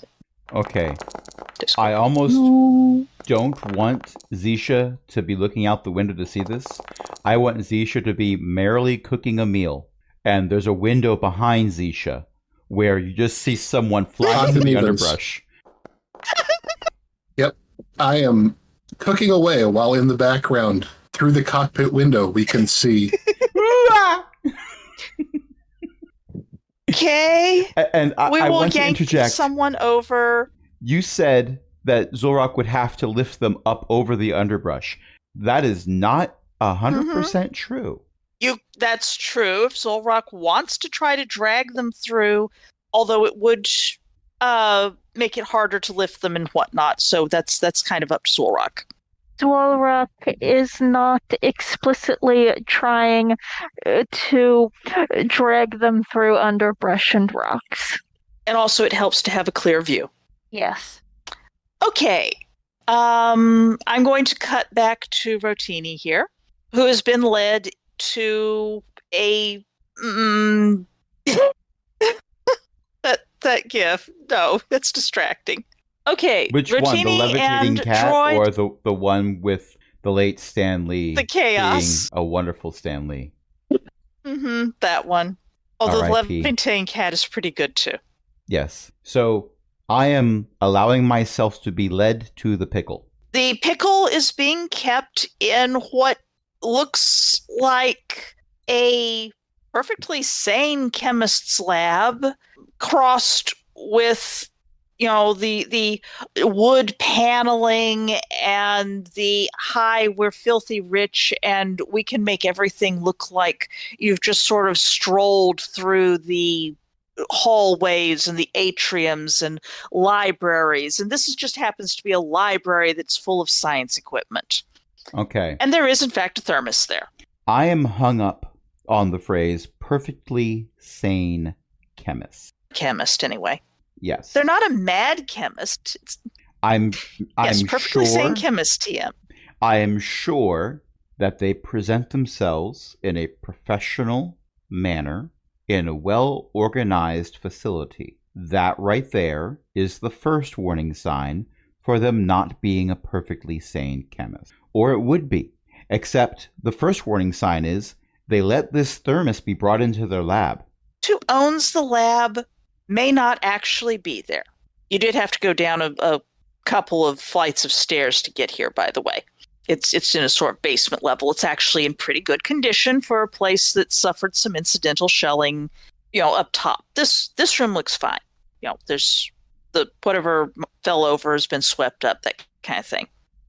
Speaker 3: Okay.
Speaker 1: Discord?
Speaker 3: I almost don't want Zisha to be looking out the window to see this. I want Zisha to be merrily cooking a meal, and there's a window behind Zisha where you just see someone fly through the underbrush.
Speaker 4: Yep. I am cooking away while in the background, through the cockpit window, we can see.
Speaker 1: Okay.
Speaker 3: And I
Speaker 1: will
Speaker 3: want to
Speaker 1: yank
Speaker 3: interject.
Speaker 1: someone over.
Speaker 3: You said that Zulrock would have to lift them up over the underbrush. That is not 100% true.
Speaker 1: That's true. If Zulrock wants to try to drag them through, although it would make it harder to lift them and whatnot. So that's kind of up to Zulrock.
Speaker 2: Zulrock is not explicitly trying to drag them through underbrush and rocks.
Speaker 1: And also it helps to have a clear view.
Speaker 2: Yes.
Speaker 1: Okay. I'm going to cut back to Rotini here, who has been led to a that gif. No, that's distracting. Okay.
Speaker 3: Which
Speaker 1: Rotini
Speaker 3: one? The levitating
Speaker 1: and
Speaker 3: cat
Speaker 1: droid,
Speaker 3: or the one with the late Stan Lee?
Speaker 1: The chaos.
Speaker 3: Being a wonderful Stan Lee.
Speaker 1: That one. Although the
Speaker 3: R.I.P.
Speaker 1: levitating cat is pretty good too.
Speaker 3: Yes. So I am allowing myself to be led to the pickle.
Speaker 1: The pickle is being kept in what looks like a perfectly sane chemist's lab, crossed with, the wood paneling and the "hi, we're filthy rich and we can make everything look like you've just sort of strolled through the hallways and the atriums and libraries. And this just happens to be a library that's full of science equipment.
Speaker 3: Okay.
Speaker 1: And there is, in fact, a thermos there.
Speaker 3: I am hung up on the phrase perfectly sane chemist.
Speaker 1: Chemist, anyway.
Speaker 3: Yes.
Speaker 1: They're not a mad chemist.
Speaker 3: I'm
Speaker 1: yes, perfectly sane
Speaker 3: sure,
Speaker 1: chemist, TM.
Speaker 3: I am sure that they present themselves in a professional manner in a well-organized facility. That right there is the first warning sign for them not being a perfectly sane chemist. Or it would be. Except the first warning sign is they let this thermos be brought into their lab.
Speaker 1: Who owns the lab may not actually be there. You did have to go down a couple of flights of stairs to get here, by the way. It's in a sort of basement level. It's actually in pretty good condition for a place that suffered some incidental shelling, up top. This room looks fine. There's the whatever fell over has been swept up, that kind of thing.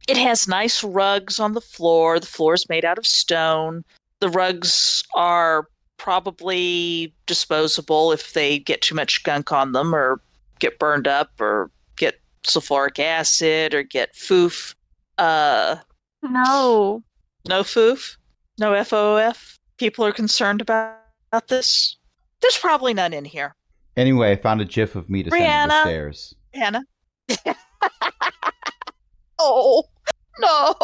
Speaker 1: It has nice rugs on the floor. The floor is made out of stone. The rugs are probably disposable if they get too much gunk on them or get burned up or get sulfuric acid or get foof.
Speaker 2: No.
Speaker 1: No foof? No FOF? People are concerned about this? There's probably none in here.
Speaker 3: Anyway, I found a gif of me descending the stairs.
Speaker 1: Hannah? Oh, no.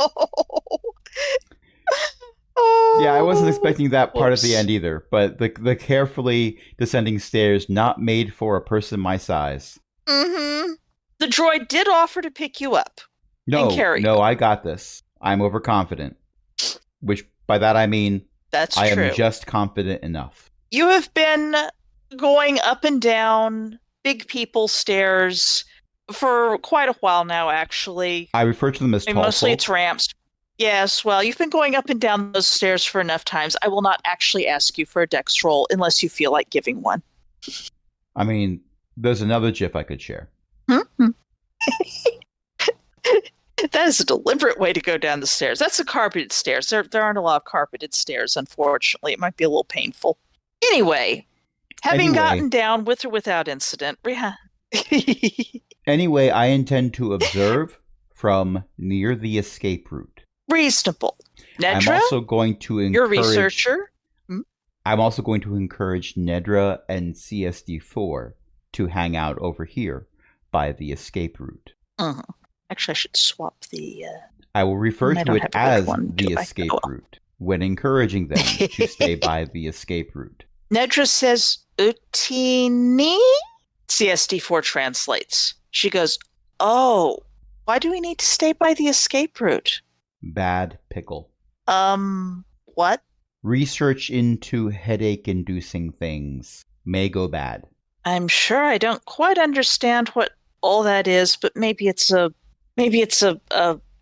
Speaker 1: Oh,
Speaker 3: yeah, I wasn't expecting that part
Speaker 1: whoops.
Speaker 3: at the end either, but the carefully descending stairs not made for a person my size.
Speaker 1: Mm-hmm. The droid did offer to pick you up.
Speaker 3: No,
Speaker 1: and carry
Speaker 3: no,
Speaker 1: you.
Speaker 3: I got this. I'm overconfident. Which, by that I mean,
Speaker 1: That's
Speaker 3: I
Speaker 1: true.
Speaker 3: am just confident enough.
Speaker 1: You have been going up and down big people stairs for quite a while now, actually.
Speaker 3: I refer to them as tall
Speaker 1: Mostly
Speaker 3: folk.
Speaker 1: it's ramps. Yes, well, you've been going up and down those stairs for enough times. I will not actually ask you for a dex roll unless you feel like giving one.
Speaker 3: I mean, there's another gif I could share.
Speaker 1: Hmm? That is a deliberate way to go down the stairs. That's the carpeted stairs. There aren't a lot of carpeted stairs, unfortunately. It might be a little painful. Anyway, having gotten down with or without incident,
Speaker 3: Anyway, I intend to observe from near the escape route.
Speaker 1: Reasonable. Nedra,
Speaker 3: I'm also going to encourage...
Speaker 1: You're a researcher.
Speaker 3: I'm also going to encourage Nedra and CSD4 to hang out over here by the escape route.
Speaker 1: Uh-huh. Actually, I should swap the...
Speaker 3: I will refer to it as the escape route when encouraging them to stay by the escape route.
Speaker 1: Nedra says, Utini? CSD4 translates. She goes, oh, why do we need to stay by the escape route?
Speaker 3: Bad pickle.
Speaker 1: What?
Speaker 3: Research into headache-inducing things may go bad.
Speaker 1: I'm sure I don't quite understand what all that is, but maybe it's a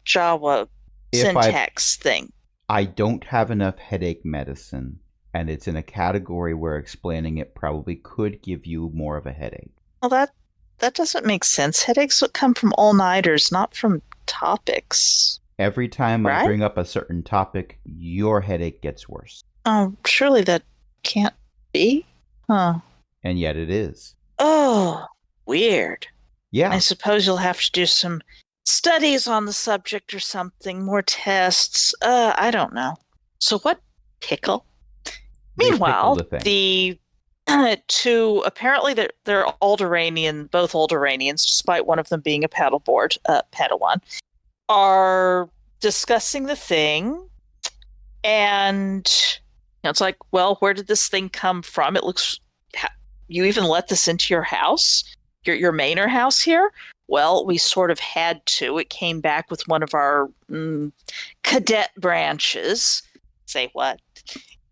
Speaker 1: Jawa syntax thing.
Speaker 3: I don't have enough headache medicine, and it's in a category where explaining it probably could give you more of a headache.
Speaker 1: Well, that doesn't make sense. Headaches would come from all-nighters, not from topics.
Speaker 3: Every time I bring up a certain topic, your headache gets worse.
Speaker 1: Oh, surely that can't be? Huh.
Speaker 3: And yet it is.
Speaker 1: Oh, weird.
Speaker 3: Yeah.
Speaker 1: I suppose you'll have to do some studies on the subject or something, more tests. I don't know. So what pickle? Meanwhile, the two, apparently they're Alderanian, both Alderanians, despite one of them being a paddleboard Padawan, are discussing the thing. And it's like, well, where did this thing come from? It looks, you even let this into your house? Your Manor house here? Well, we sort of had to. It came back with one of our cadet branches. Say what?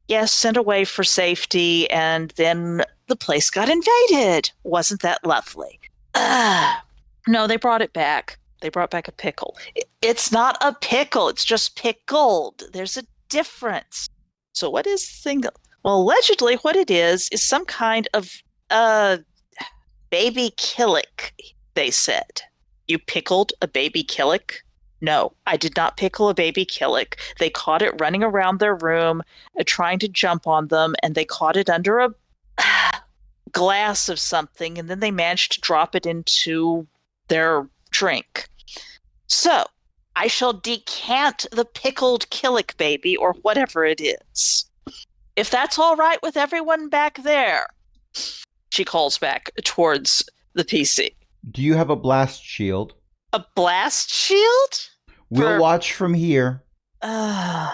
Speaker 1: Yes, sent away for safety, and then the place got invaded. Wasn't that lovely? No, they brought it back. They brought back a pickle. It's not a pickle. It's just pickled. There's a difference. So what is the thing? Well, allegedly what it is some kind of baby killick, they said. You pickled a baby killick? No, I did not pickle a baby killick. They caught it running around their room, trying to jump on them, and they caught it under a glass of something, and then they managed to drop it into their drink. So, I shall decant the pickled killick baby, or whatever it is. If that's all right with everyone back there, she calls back towards the PC.
Speaker 3: Do you have a blast shield?
Speaker 1: A blast shield?
Speaker 3: We'll watch from here.
Speaker 1: All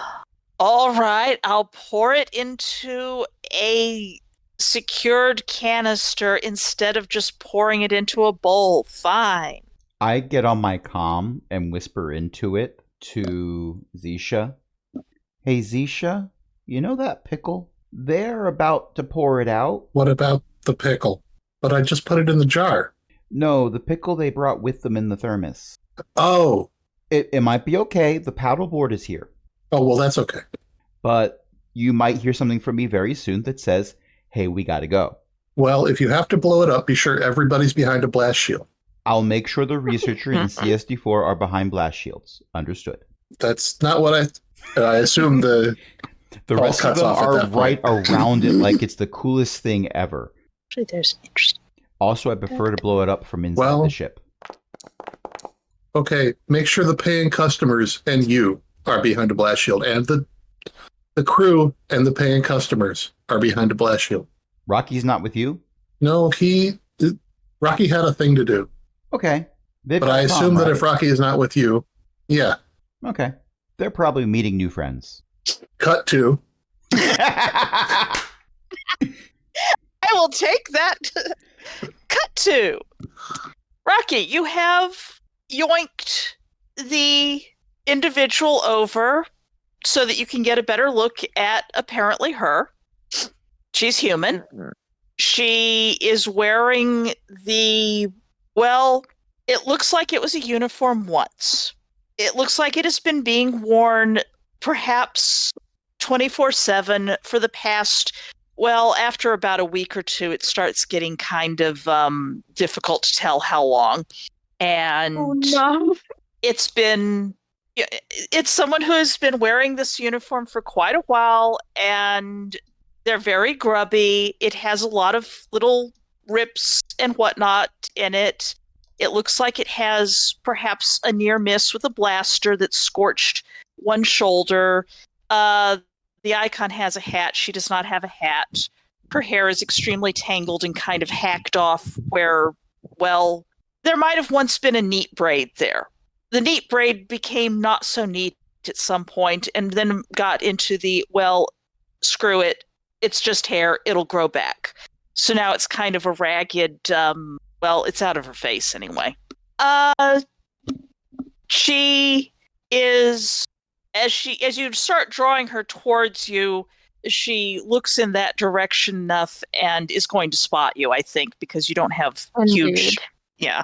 Speaker 1: right, I'll pour it into a secured canister instead of just pouring it into a bowl. Fine.
Speaker 3: I get on my comm and whisper into it to Zisha. Hey, Zisha, you know that pickle? They're about to pour it out.
Speaker 4: What about the pickle? But I just put it in the jar.
Speaker 3: No, the pickle they brought with them in the thermos.
Speaker 4: Oh.
Speaker 3: It might be okay. The paddleboard is here.
Speaker 4: Oh, well, that's okay.
Speaker 3: But you might hear something from me very soon that says, hey, we gotta go.
Speaker 4: Well, if you have to blow it up, be sure everybody's behind a blast shield.
Speaker 3: I'll make sure the researcher and CSD4 are behind blast shields. Understood.
Speaker 4: That's not what I assume the
Speaker 3: rest of them are right around it like it's the coolest thing ever.
Speaker 1: Actually, there's an interesting.
Speaker 3: Also, I prefer to blow it up from inside the ship.
Speaker 4: Okay, make sure the paying customers and you are behind a blast shield, and the crew and the paying customers are behind a blast shield.
Speaker 3: Rocky's not with you?
Speaker 4: No, Rocky had a thing to do.
Speaker 3: Okay.
Speaker 4: But I assume that if Rocky is not with you, yeah.
Speaker 3: Okay. They're probably meeting new friends.
Speaker 4: Cut to.
Speaker 1: I will take that. Cut to. Rocky, you have yoinked the individual over so that you can get a better look at apparently her. She's human. She is wearing it looks like it was a uniform once. It looks like it has been being worn perhaps 24/7 for the past, after about a week or two, it starts getting kind of difficult to tell how long. And it's someone who has been wearing this uniform for quite a while, and they're very grubby. It has a lot of little rips and whatnot in it. It looks like it has perhaps a near miss with a blaster that scorched one shoulder. The icon has a hat. She does not have a hat. Her hair is extremely tangled and kind of hacked off where, there might have once been a neat braid there. The neat braid became not so neat at some point and then got into the, screw it. It's just hair. It'll grow back. So now it's kind of a ragged, it's out of her face anyway. She is, as you start drawing her towards you, she looks in that direction enough and is going to spot you, I think, because you don't have huge... Yeah.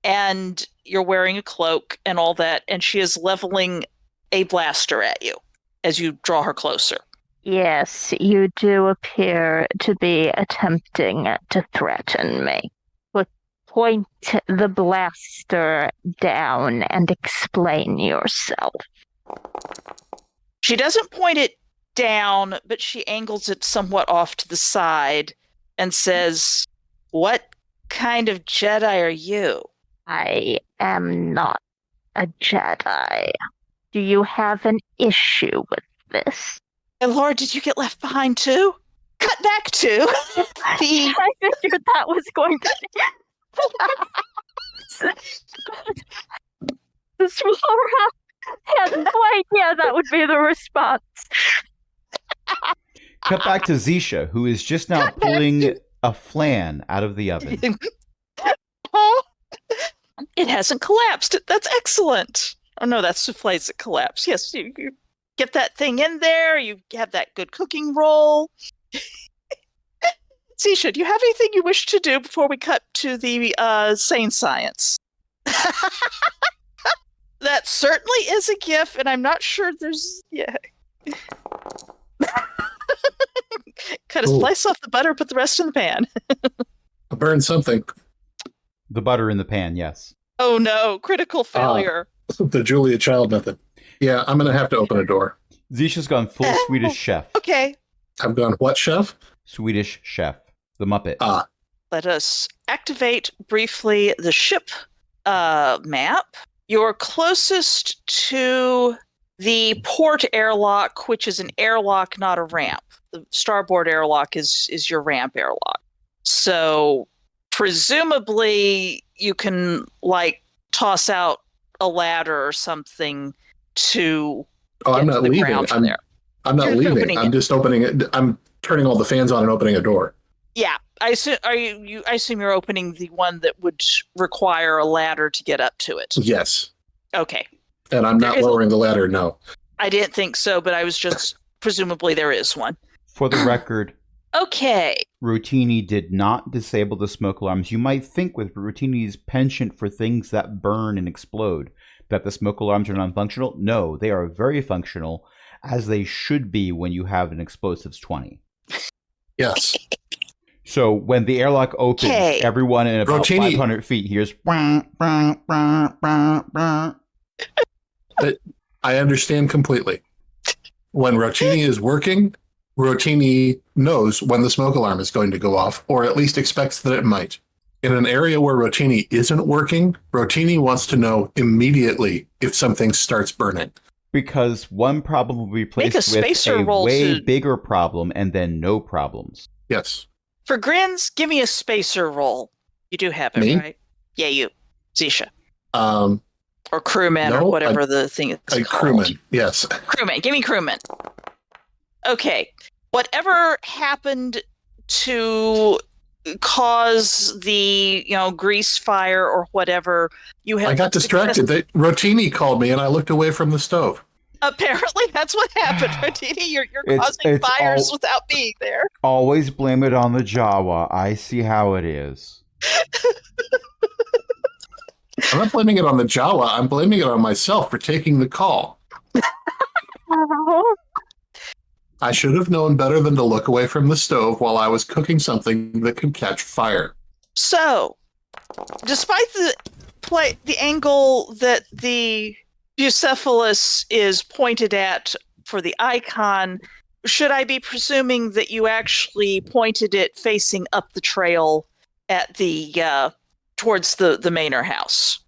Speaker 1: And you're wearing a cloak and all that, and she is leveling a blaster at you as you draw her closer.
Speaker 2: Yes, you do appear to be attempting to threaten me. But point the blaster down and explain yourself.
Speaker 1: She doesn't point it down, but she angles it somewhat off to the side and says, "What kind of Jedi are you?"
Speaker 2: I am not a Jedi. Do you have an issue with this?
Speaker 1: And Lord, did you get left behind too? Cut back to
Speaker 2: I figured that was going to be... The small rock had no idea that would be the response.
Speaker 3: Cut back to Zisha, who is just now pulling a flan out of the oven.
Speaker 1: It hasn't collapsed. That's excellent. Oh no, that's souffles that collapse. Yes, you get that thing in there. You have that good cooking roll. Zisha, do you have anything you wish to do before we cut to the sane science? That certainly is a GIF, and I'm not sure there's... Yeah. Cut a slice off the butter, put the rest in the pan.
Speaker 4: I burned something.
Speaker 3: The butter in the pan, yes.
Speaker 1: Oh no, critical failure.
Speaker 4: The Julia Child method. Yeah, I'm going to have to open a door.
Speaker 3: Zisha's gone full Swedish chef.
Speaker 1: Okay.
Speaker 4: I've gone what chef?
Speaker 3: Swedish chef. The Muppet.
Speaker 1: Let us activate briefly the ship map. You're closest to the port airlock, which is an airlock, not a ramp. The starboard airlock is your ramp airlock. So presumably you can like toss out a ladder or something to
Speaker 4: I'm
Speaker 1: get
Speaker 4: not
Speaker 1: to the
Speaker 4: leaving.
Speaker 1: ground from there.
Speaker 4: I'm not
Speaker 1: You're
Speaker 4: leaving.
Speaker 1: opening
Speaker 4: I'm
Speaker 1: it.
Speaker 4: just opening it. I'm turning all the fans on and opening a door.
Speaker 1: Yeah, I assume I assume you're opening the one that would require a ladder to get up to it.
Speaker 4: Yes.
Speaker 1: Okay.
Speaker 4: And I'm not lowering the ladder, no.
Speaker 1: I didn't think so, but I was just presumably there is one.
Speaker 3: For the record,
Speaker 1: Okay.
Speaker 3: Rotini did not disable the smoke alarms. You might think with Rotini's penchant for things that burn and explode that the smoke alarms are non-functional. No, they are very functional, as they should be when you have an explosives 20.
Speaker 4: Yes.
Speaker 3: So when the airlock opens,
Speaker 1: Okay.
Speaker 3: everyone in about
Speaker 4: Rotini-
Speaker 3: 500 feet hears... "Brah, brah, brah, brah, brah."
Speaker 4: I understand completely. When Rotini is working, Rotini knows when the smoke alarm is going to go off, or at least expects that it might. In an area where Rotini isn't working, Rotini wants to know immediately if something starts burning.
Speaker 3: Because one problem will be
Speaker 1: Make a
Speaker 3: replaced with
Speaker 1: spacer
Speaker 3: a
Speaker 1: roll
Speaker 3: way
Speaker 1: to-
Speaker 3: bigger problem, and then no problems.
Speaker 4: Yes.
Speaker 1: For grins, give me a spacer roll. You do have it,
Speaker 4: Me?
Speaker 1: right? Yeah, you. Zisha.
Speaker 4: Um,
Speaker 1: Or crewman
Speaker 4: No,
Speaker 1: or whatever the thing is
Speaker 4: a
Speaker 1: called.
Speaker 4: crewman. Yes.
Speaker 1: Crewman. Give me crewman. Okay. Whatever happened to cause the, grease fire or whatever, you have
Speaker 4: I got distracted. Rotini called me and I looked away from the stove.
Speaker 1: Apparently that's what happened, Rotini. You're
Speaker 3: It's
Speaker 1: causing fires
Speaker 3: all-
Speaker 1: without being there.
Speaker 3: Always blame it on the Jawa. I see how it is.
Speaker 4: I'm not blaming it on the Jawa. I'm blaming it on myself for taking the call. I should have known better than to look away from the stove while I was cooking something that could catch fire.
Speaker 1: So, despite the angle that the Bucephalus is pointed at for the icon, should I be presuming that you actually pointed it facing up the trail at the towards the Manor house,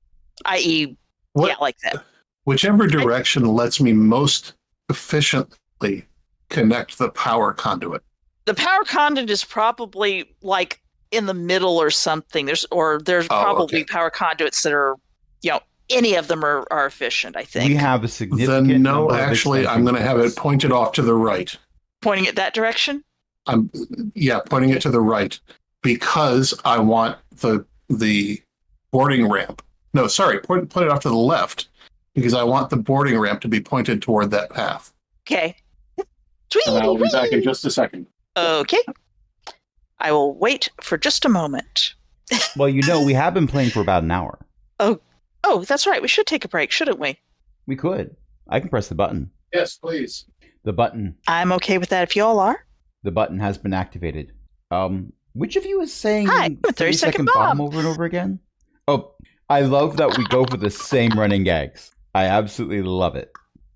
Speaker 1: i.e.,
Speaker 4: What-
Speaker 1: yeah, like that?
Speaker 4: Whichever direction lets me most efficiently connect the power conduit.
Speaker 1: The power conduit is probably like in the middle or something. There's probably
Speaker 4: okay.
Speaker 1: power conduits that are, any of them are efficient, I think.
Speaker 3: We have a significant
Speaker 4: Then no,
Speaker 3: number of
Speaker 4: actually, I'm going to have it pointed off to the right.
Speaker 1: Pointing it that direction?
Speaker 4: Pointing it to the right because I want the boarding ramp. No, sorry, point it off to the left because I want the boarding ramp to be pointed toward that path.
Speaker 1: Okay.
Speaker 4: And I'll be back in just a second.
Speaker 1: Okay. I will wait for just a moment.
Speaker 3: Well, we have been playing for about an hour.
Speaker 1: Oh, that's right. We should take a break, shouldn't we?
Speaker 3: We could. I can press the button.
Speaker 4: Yes, please.
Speaker 3: The button.
Speaker 1: I'm okay with that if y'all are.
Speaker 3: The button has been activated. Which of you is saying
Speaker 1: Hi, I'm a 30-second bomb.
Speaker 3: over and over again? Oh, I love that we go for the same running gags. I absolutely love it.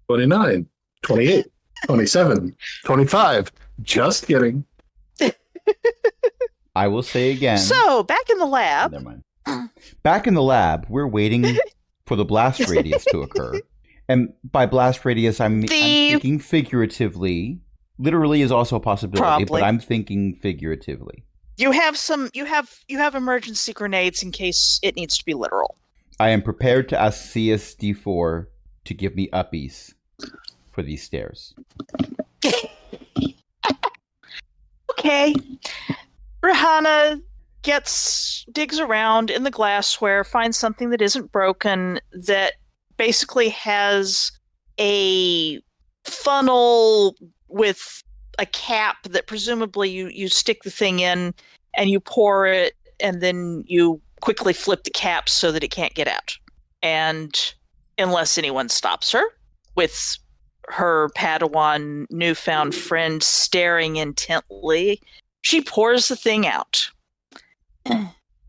Speaker 4: 29, 28, 27, 25. Just kidding.
Speaker 3: I will say again.
Speaker 1: So, back in the lab.
Speaker 3: Never mind. Back in the lab, we're waiting for the blast radius to occur. And by blast radius, I'm thinking figuratively. Literally is also a possibility,
Speaker 1: Probably.
Speaker 3: but I'm thinking figuratively.
Speaker 1: You have emergency grenades in case it needs to be literal.
Speaker 3: I am prepared to ask CSD4 to give me uppies for these stairs.
Speaker 1: Okay. Rihanna digs around in the glassware, finds something that isn't broken, that basically has a funnel with a cap that presumably you stick the thing in and you pour it and then you quickly flip the cap so that it can't get out. And unless anyone stops her with her Padawan newfound friend staring intently, she pours the thing out.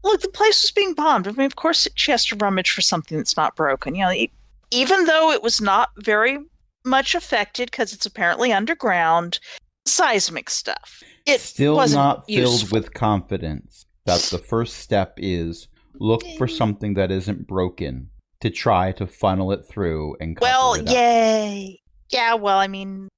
Speaker 1: Look, the place was being bombed. I mean, of course she has to rummage for something that's not broken. Even though it was not very much affected because it's apparently underground, seismic stuff. It
Speaker 3: Still
Speaker 1: wasn't
Speaker 3: not filled
Speaker 1: useful.
Speaker 3: with confidence that the first step is look for something that isn't broken to try to funnel it through and cover
Speaker 1: Well,
Speaker 3: it up.
Speaker 1: yay. Yeah, well, I mean,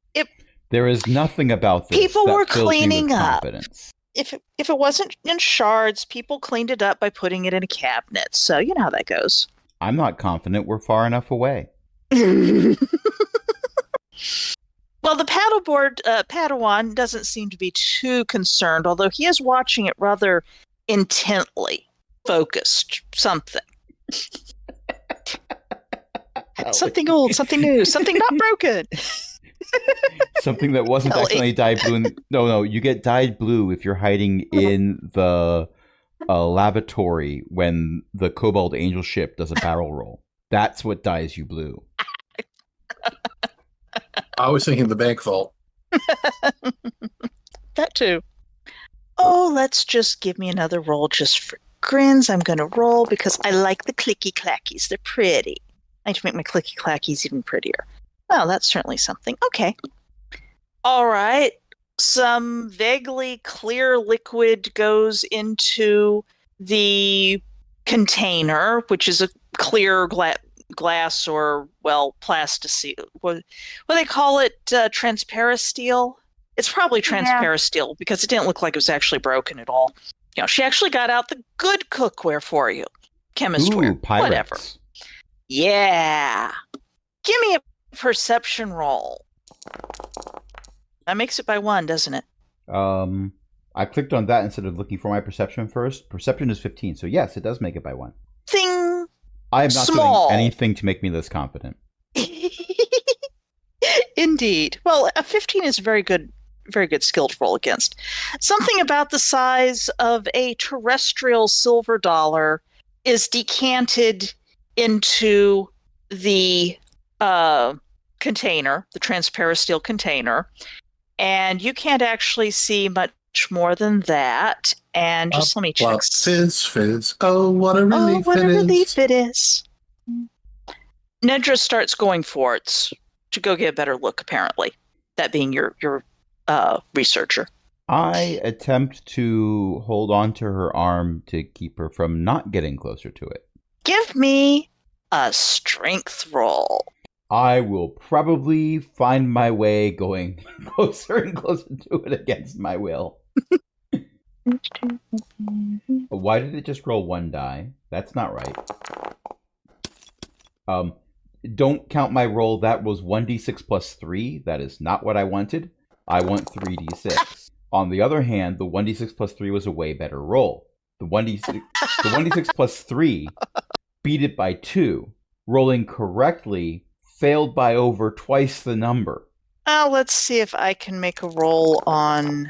Speaker 3: There is nothing about this
Speaker 1: people
Speaker 3: that
Speaker 1: were
Speaker 3: fills me with
Speaker 1: cleaning up.
Speaker 3: confidence.
Speaker 1: If it wasn't in shards, people cleaned it up by putting it in a cabinet. So you know how that goes.
Speaker 3: I'm not confident we're far enough away.
Speaker 1: Well, the paddleboard Padawan doesn't seem to be too concerned, although he is watching it rather intently, focused. Something old, something new, something not broken.
Speaker 3: Something that wasn't
Speaker 1: Ellie.
Speaker 3: accidentally dyed blue. No, you get dyed blue if you're hiding in the lavatory when the Cobalt Angel ship does a barrel roll. That's what dyes you blue.
Speaker 4: I was thinking the bank vault.
Speaker 1: That too. Oh, let's just give me another roll just for grins. I'm going to roll because I like the clicky clackies. They're pretty. I need to make my clicky clackies even prettier. Well, that's certainly something. Okay. All right. Some vaguely clear liquid goes into the container, which is a clear glass or, well, plasticine. What do they call it? Transparent steel? It's probably transparent steel because it didn't look like it was actually broken at all. You know, she actually got out the good cookware for you. Chemistware.
Speaker 3: Ooh, pirates.
Speaker 1: Whatever. Yeah. Give me a perception roll. That makes it by 1, doesn't it?
Speaker 3: I clicked on that instead of looking for my perception first. Perception is 15, so yes, it does make it by 1.
Speaker 1: Thing.
Speaker 3: I am not
Speaker 1: Small.
Speaker 3: doing anything to make me less confident.
Speaker 1: Indeed. Well, a 15 is a very good skill to roll against. Something about the size of a terrestrial silver dollar is decanted into the container, the transparent steel container, and you can't actually see much more than that. And just let me check.
Speaker 4: Plop, fizz, fizz. Oh, what a relief
Speaker 1: what
Speaker 4: it
Speaker 1: a
Speaker 4: is.
Speaker 1: relief it is. Nedra starts going forwards to go get a better look, apparently. That being your researcher.
Speaker 3: I attempt to hold on to her arm to keep her from not getting closer to it.
Speaker 1: Give me a strength roll.
Speaker 3: I will probably find my way going closer and closer to it against my will. Why did it just roll 1 die? That's not right. Don't count my roll. That was 1d6 plus 3. That is not what I wanted. I want 3d6. On the other hand, the 1d6 plus 3 was a way better roll. The 1d6 plus 3 beat it by 2. Rolling correctly failed by over twice the number.
Speaker 1: Let's see if I can make a roll on...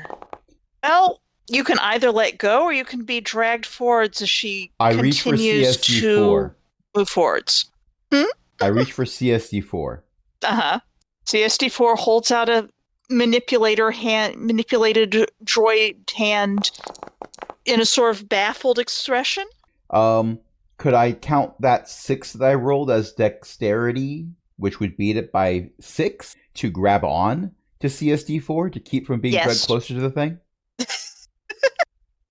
Speaker 1: Well, you can either let go or you can be dragged forwards as she continues to move forwards.
Speaker 3: I reach for CSD4.
Speaker 1: Uh-huh. CSD4 holds out a manipulated droid hand in a sort of baffled expression.
Speaker 3: Could I count that 6 that I rolled as dexterity, which would beat it by 6, to grab on to CSD4 to keep from being dragged closer to the thing?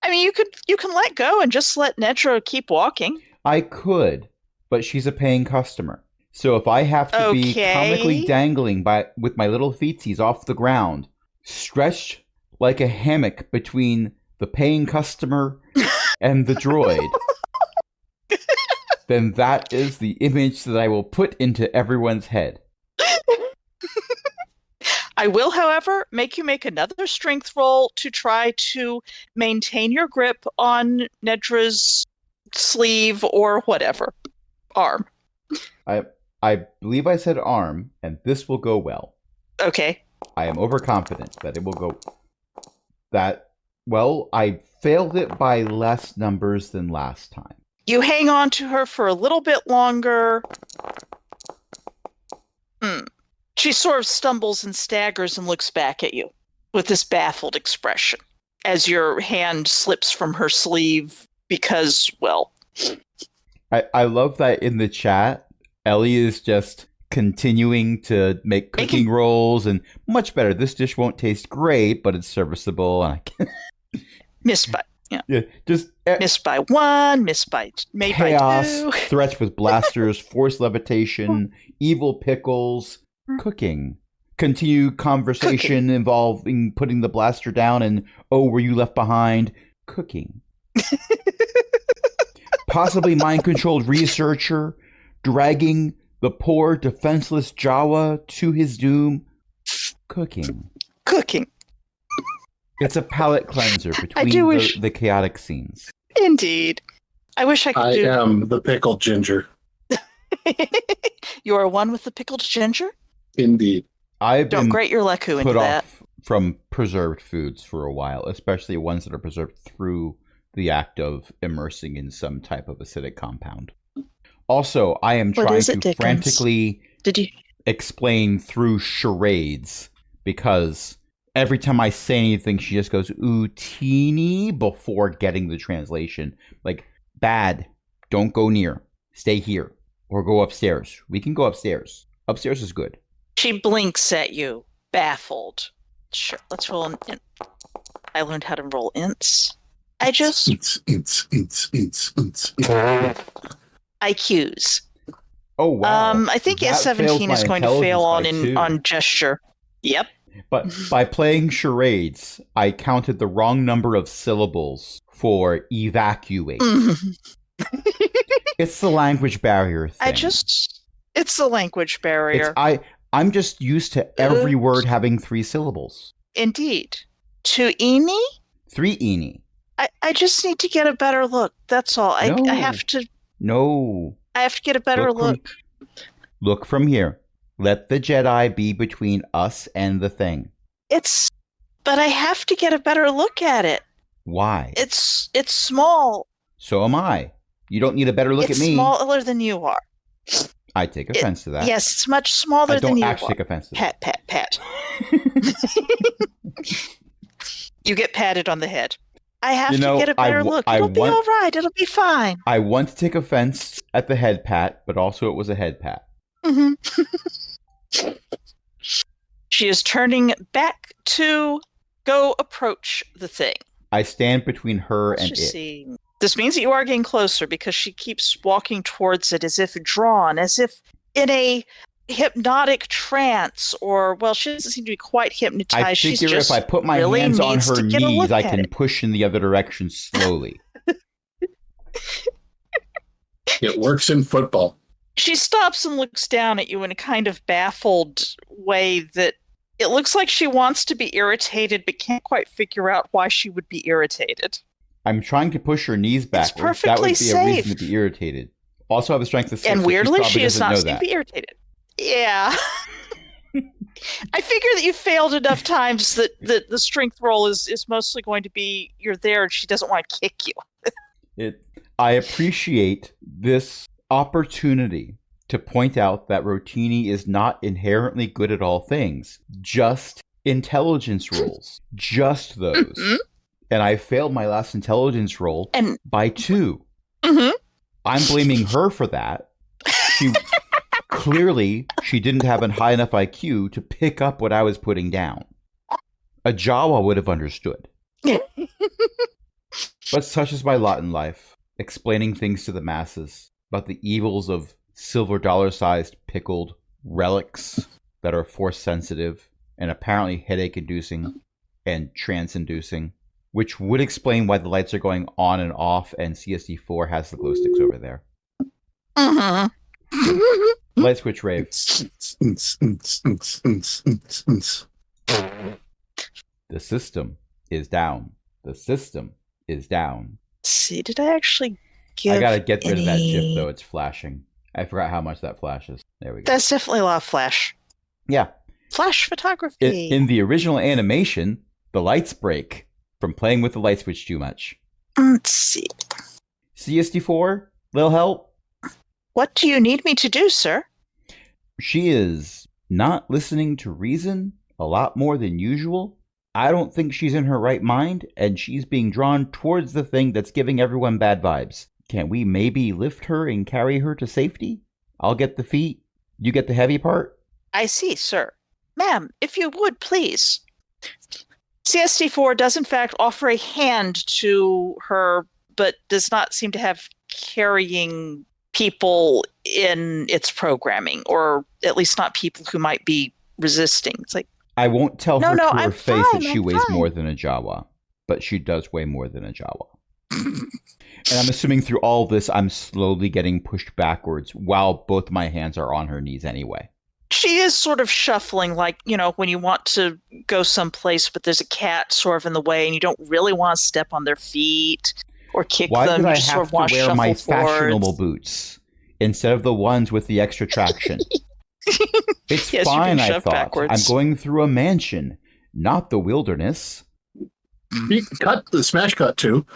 Speaker 1: I mean, you can let go and just let Nedra keep walking.
Speaker 3: I could, but she's a paying customer. So if I have to be comically dangling with my little feetsies off the ground, stretched like a hammock between the paying customer and the droid, then that is the image that I will put into everyone's head.
Speaker 1: I will, however, make you make another strength roll to try to maintain your grip on Nedra's sleeve or whatever. Arm.
Speaker 3: I believe I said arm, and this will go well.
Speaker 1: Okay.
Speaker 3: I am overconfident that it will go... Well, I failed it by less numbers than last time.
Speaker 1: You hang on to her for a little bit longer. She sort of stumbles and staggers and looks back at you with this baffled expression as your hand slips from her sleeve because, well...
Speaker 3: I love that in the chat, Ellie is just continuing to make cooking rolls and much better. This dish won't taste great, but it's serviceable. And
Speaker 1: Miss, but
Speaker 3: Yeah, just
Speaker 1: Missed by one, missed by made
Speaker 3: chaos,
Speaker 1: by two.
Speaker 3: threats with blasters, forced levitation, evil pickles, cooking. Continue conversation involving putting the blaster down and, oh, were you left behind? Cooking. Possibly mind-controlled researcher dragging the poor defenseless Jawa to his doom. Cooking. It's a palate cleanser between the chaotic scenes.
Speaker 1: Indeed. I wish I could
Speaker 4: I am the pickled ginger.
Speaker 1: You are one with the pickled ginger?
Speaker 4: Indeed.
Speaker 3: I've
Speaker 1: Don't
Speaker 3: been
Speaker 1: grate your leku into
Speaker 3: put
Speaker 1: that.
Speaker 3: off from preserved foods for a while, especially ones that are preserved through the act of immersing in some type of acidic compound. Also, I am trying to frantically explain through charades because every time I say anything, she just goes, ooh, teeny, before getting the translation. Like, bad, don't go near, stay here, or go upstairs. We can go upstairs. Upstairs is good.
Speaker 1: She blinks at you, baffled. Sure, let's roll an int. I learned how to roll ints. I just... IQs.
Speaker 3: Oh, wow.
Speaker 1: I think
Speaker 3: That
Speaker 1: S17
Speaker 3: fails
Speaker 1: is
Speaker 3: my
Speaker 1: going to fail
Speaker 3: intelligence
Speaker 1: on gesture. Yep.
Speaker 3: But by playing charades, I counted the wrong number of syllables for evacuate. It's the language barrier thing.
Speaker 1: It's the language barrier.
Speaker 3: I'm just used to every word having 3 syllables.
Speaker 1: Indeed. To Eni?
Speaker 3: 3 Eni.
Speaker 1: I just need to get a better look. That's all.
Speaker 3: No.
Speaker 1: I have to.
Speaker 3: No.
Speaker 1: I have to get a better look.
Speaker 3: Look from here. Let the Jedi be between us and the thing.
Speaker 1: But I have to get a better look at it.
Speaker 3: Why?
Speaker 1: It's small.
Speaker 3: So am I. You don't need a better look at me.
Speaker 1: It's smaller than you are.
Speaker 3: I take offense to that.
Speaker 1: Yes, it's much smaller than you are.
Speaker 3: I don't actually take offense to that.
Speaker 1: Pat. You get patted on the head. I have to get a better look. It'll be all right. It'll be fine.
Speaker 3: I want to take offense at the head pat, but also it was a head pat.
Speaker 1: Mm-hmm. She is turning back to go approach the thing.
Speaker 3: I stand between her and it.
Speaker 1: See. This means that you are getting closer because she keeps walking towards it as if drawn, as if in a hypnotic trance, or, well, she doesn't seem to be quite hypnotized.
Speaker 3: I figure if I put my hands on her knees, I can push in the other direction slowly.
Speaker 4: It works in football.
Speaker 1: She stops and looks down at you in a kind of baffled way that it looks like she wants to be irritated but can't quite figure out why she would be irritated.
Speaker 3: I'm trying to push her knees backwards. That would be a reason to be irritated. Also, I have a strength of 6.
Speaker 1: And weirdly, she is not
Speaker 3: seen
Speaker 1: to be irritated. Yeah. I figure that you failed enough times that the strength roll is mostly going to be you're there and she doesn't want to kick you.
Speaker 3: I appreciate this opportunity to point out that Rotini is not inherently good at all things. Just intelligence rolls. Just those. Mm-hmm. And I failed my last intelligence roll by 2. Mm-hmm. I'm blaming her for that. Clearly, she didn't have a high enough IQ to pick up what I was putting down. A Jawa would have understood. But such is my lot in life, explaining things to the masses about the evils of silver dollar-sized pickled relics that are force-sensitive and apparently headache-inducing and trance-inducing, which would explain why the lights are going on and off and CSD4 has the glow sticks over there.
Speaker 1: Uh-huh.
Speaker 3: Light switch rave. The system is down. The system is down.
Speaker 1: See, did I actually give
Speaker 3: I gotta get rid of that GIF, though. It's flashing. I forgot how much that flashes. There we go.
Speaker 1: That's definitely a lot of flash.
Speaker 3: Yeah.
Speaker 1: Flash photography.
Speaker 3: In the original animation, the lights break from playing with the light switch too much.
Speaker 1: Let's see.
Speaker 3: CSD4, little help?
Speaker 1: What do you need me to do, sir?
Speaker 3: She is not listening to reason a lot more than usual. I don't think she's in her right mind, and she's being drawn towards the thing that's giving everyone bad vibes. Can we maybe lift her and carry her to safety? I'll get the feet. You get the heavy part?
Speaker 1: I see, sir. Ma'am, if you would, please. CSD4 does in fact offer a hand to her, but does not seem to have carrying people in its programming, or at least not people who might be resisting. It's like,
Speaker 3: I won't tell
Speaker 1: No,
Speaker 3: her
Speaker 1: no,
Speaker 3: to her
Speaker 1: I'm
Speaker 3: face that
Speaker 1: fine,
Speaker 3: she
Speaker 1: I'm
Speaker 3: weighs
Speaker 1: fine.
Speaker 3: more than a Jawa, but she does weigh more than a Jawa. And I'm assuming through all this, I'm slowly getting pushed backwards while both my hands are on her knees anyway.
Speaker 1: she is sort of shuffling, like, when you want to go someplace, but there's a cat sort of in the way, and you don't really want to step on their feet or kick
Speaker 3: Why
Speaker 1: them.
Speaker 3: did
Speaker 1: You
Speaker 3: I
Speaker 1: just sort
Speaker 3: have
Speaker 1: of
Speaker 3: to
Speaker 1: want
Speaker 3: wear
Speaker 1: shuffle
Speaker 3: my
Speaker 1: forwards.
Speaker 3: fashionable boots instead of the ones with the extra traction? It's
Speaker 1: Yes, you're
Speaker 3: fine,
Speaker 1: being
Speaker 3: I
Speaker 1: shoved
Speaker 3: thought.
Speaker 1: backwards.
Speaker 3: I'm going through a mansion, not the wilderness.
Speaker 4: Cut the smash cut too.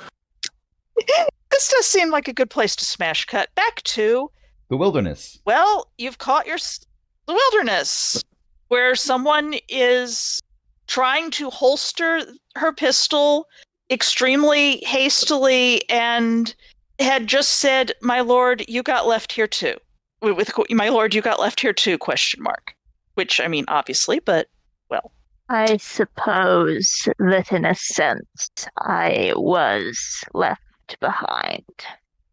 Speaker 1: This does seem like a good place to smash cut. Back to,
Speaker 3: The wilderness.
Speaker 1: well, you've caught the wilderness, where someone is trying to holster her pistol extremely hastily and had just said, "My lord, you got left here too." With "My lord, you got left here too?" ? Which, I mean, obviously, but well.
Speaker 2: I suppose that in a sense I was left behind.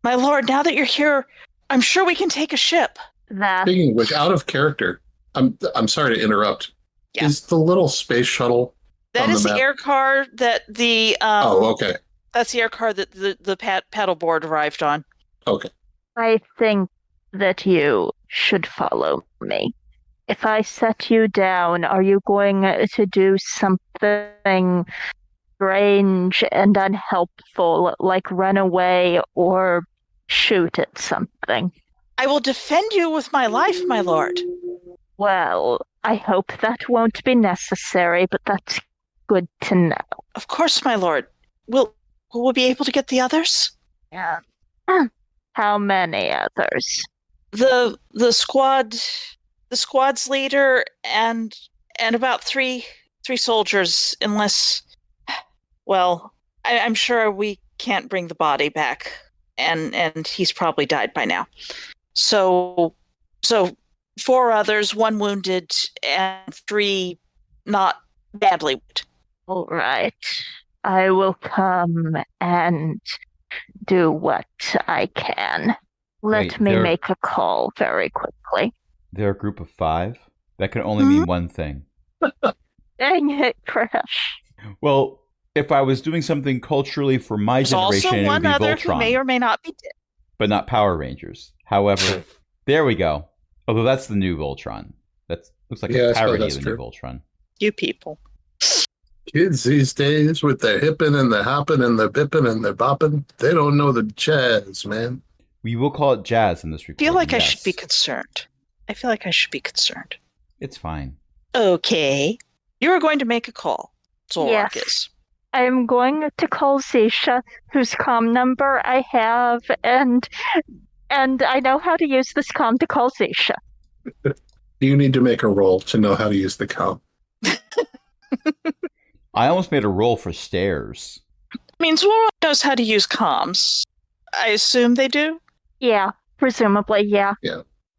Speaker 1: My lord, now that you're here, I'm sure we can take a ship.
Speaker 2: That
Speaker 4: Speaking of which, out of character, I'm sorry to interrupt.
Speaker 1: Yeah.
Speaker 4: Is the little space shuttle
Speaker 1: That
Speaker 4: on
Speaker 1: is
Speaker 4: the
Speaker 1: the
Speaker 4: map?
Speaker 1: air car that the
Speaker 4: Okay.
Speaker 1: that's the air car that the paddleboard arrived on.
Speaker 4: Okay.
Speaker 2: I think that you should follow me. If I set you down, are you going to do something strange and unhelpful, like run away or shoot at something?
Speaker 1: I will defend you with my life, my lord.
Speaker 2: Well, I hope that won't be necessary, but that's good to know.
Speaker 1: Of course, my lord. Will we be able to get the others?
Speaker 2: Yeah. How many others?
Speaker 1: The squad's leader and about three soldiers, unless, well, I'm sure we can't bring the body back, and he's probably died by now. So 4 others, 1 wounded, and 3 not badly wounded.
Speaker 2: All right. I will come and do what I can. Let
Speaker 3: Wait,
Speaker 2: me
Speaker 3: they're-
Speaker 2: make a call very quickly.
Speaker 3: They're a group of 5? That can only mean one thing.
Speaker 2: Dang it, Crash.
Speaker 3: Well, if I was doing something culturally for my
Speaker 1: There's
Speaker 3: generation,
Speaker 1: also
Speaker 3: it would
Speaker 1: one
Speaker 3: be
Speaker 1: other
Speaker 3: Voltron,
Speaker 1: who may or may not be dead.
Speaker 3: but not Power Rangers. However, there we go. Although that's the new Voltron. That looks like
Speaker 4: Yeah, I
Speaker 3: a
Speaker 4: suppose
Speaker 3: parody
Speaker 4: that's
Speaker 3: of the new
Speaker 4: true.
Speaker 3: Voltron.
Speaker 1: You people.
Speaker 4: Kids these days with their hippin' and their hoppin' and their bippin' and their boppin', they don't know the jazz, man.
Speaker 3: We will call it jazz in this
Speaker 1: I
Speaker 3: recording.
Speaker 1: feel like I
Speaker 3: yes.
Speaker 1: should be concerned.
Speaker 3: It's fine.
Speaker 1: Okay. You are going to make a call. Zolrak
Speaker 2: Yes.
Speaker 1: is.
Speaker 2: I'm going to call Zisha, whose comm number I have, and I know how to use this comm to call Zisha.
Speaker 4: You need to make a roll to know how to use the comm.
Speaker 3: I almost made a roll for stairs.
Speaker 1: I mean, Zolrak knows how to use comms. I assume they do.
Speaker 2: Yeah, presumably, yeah.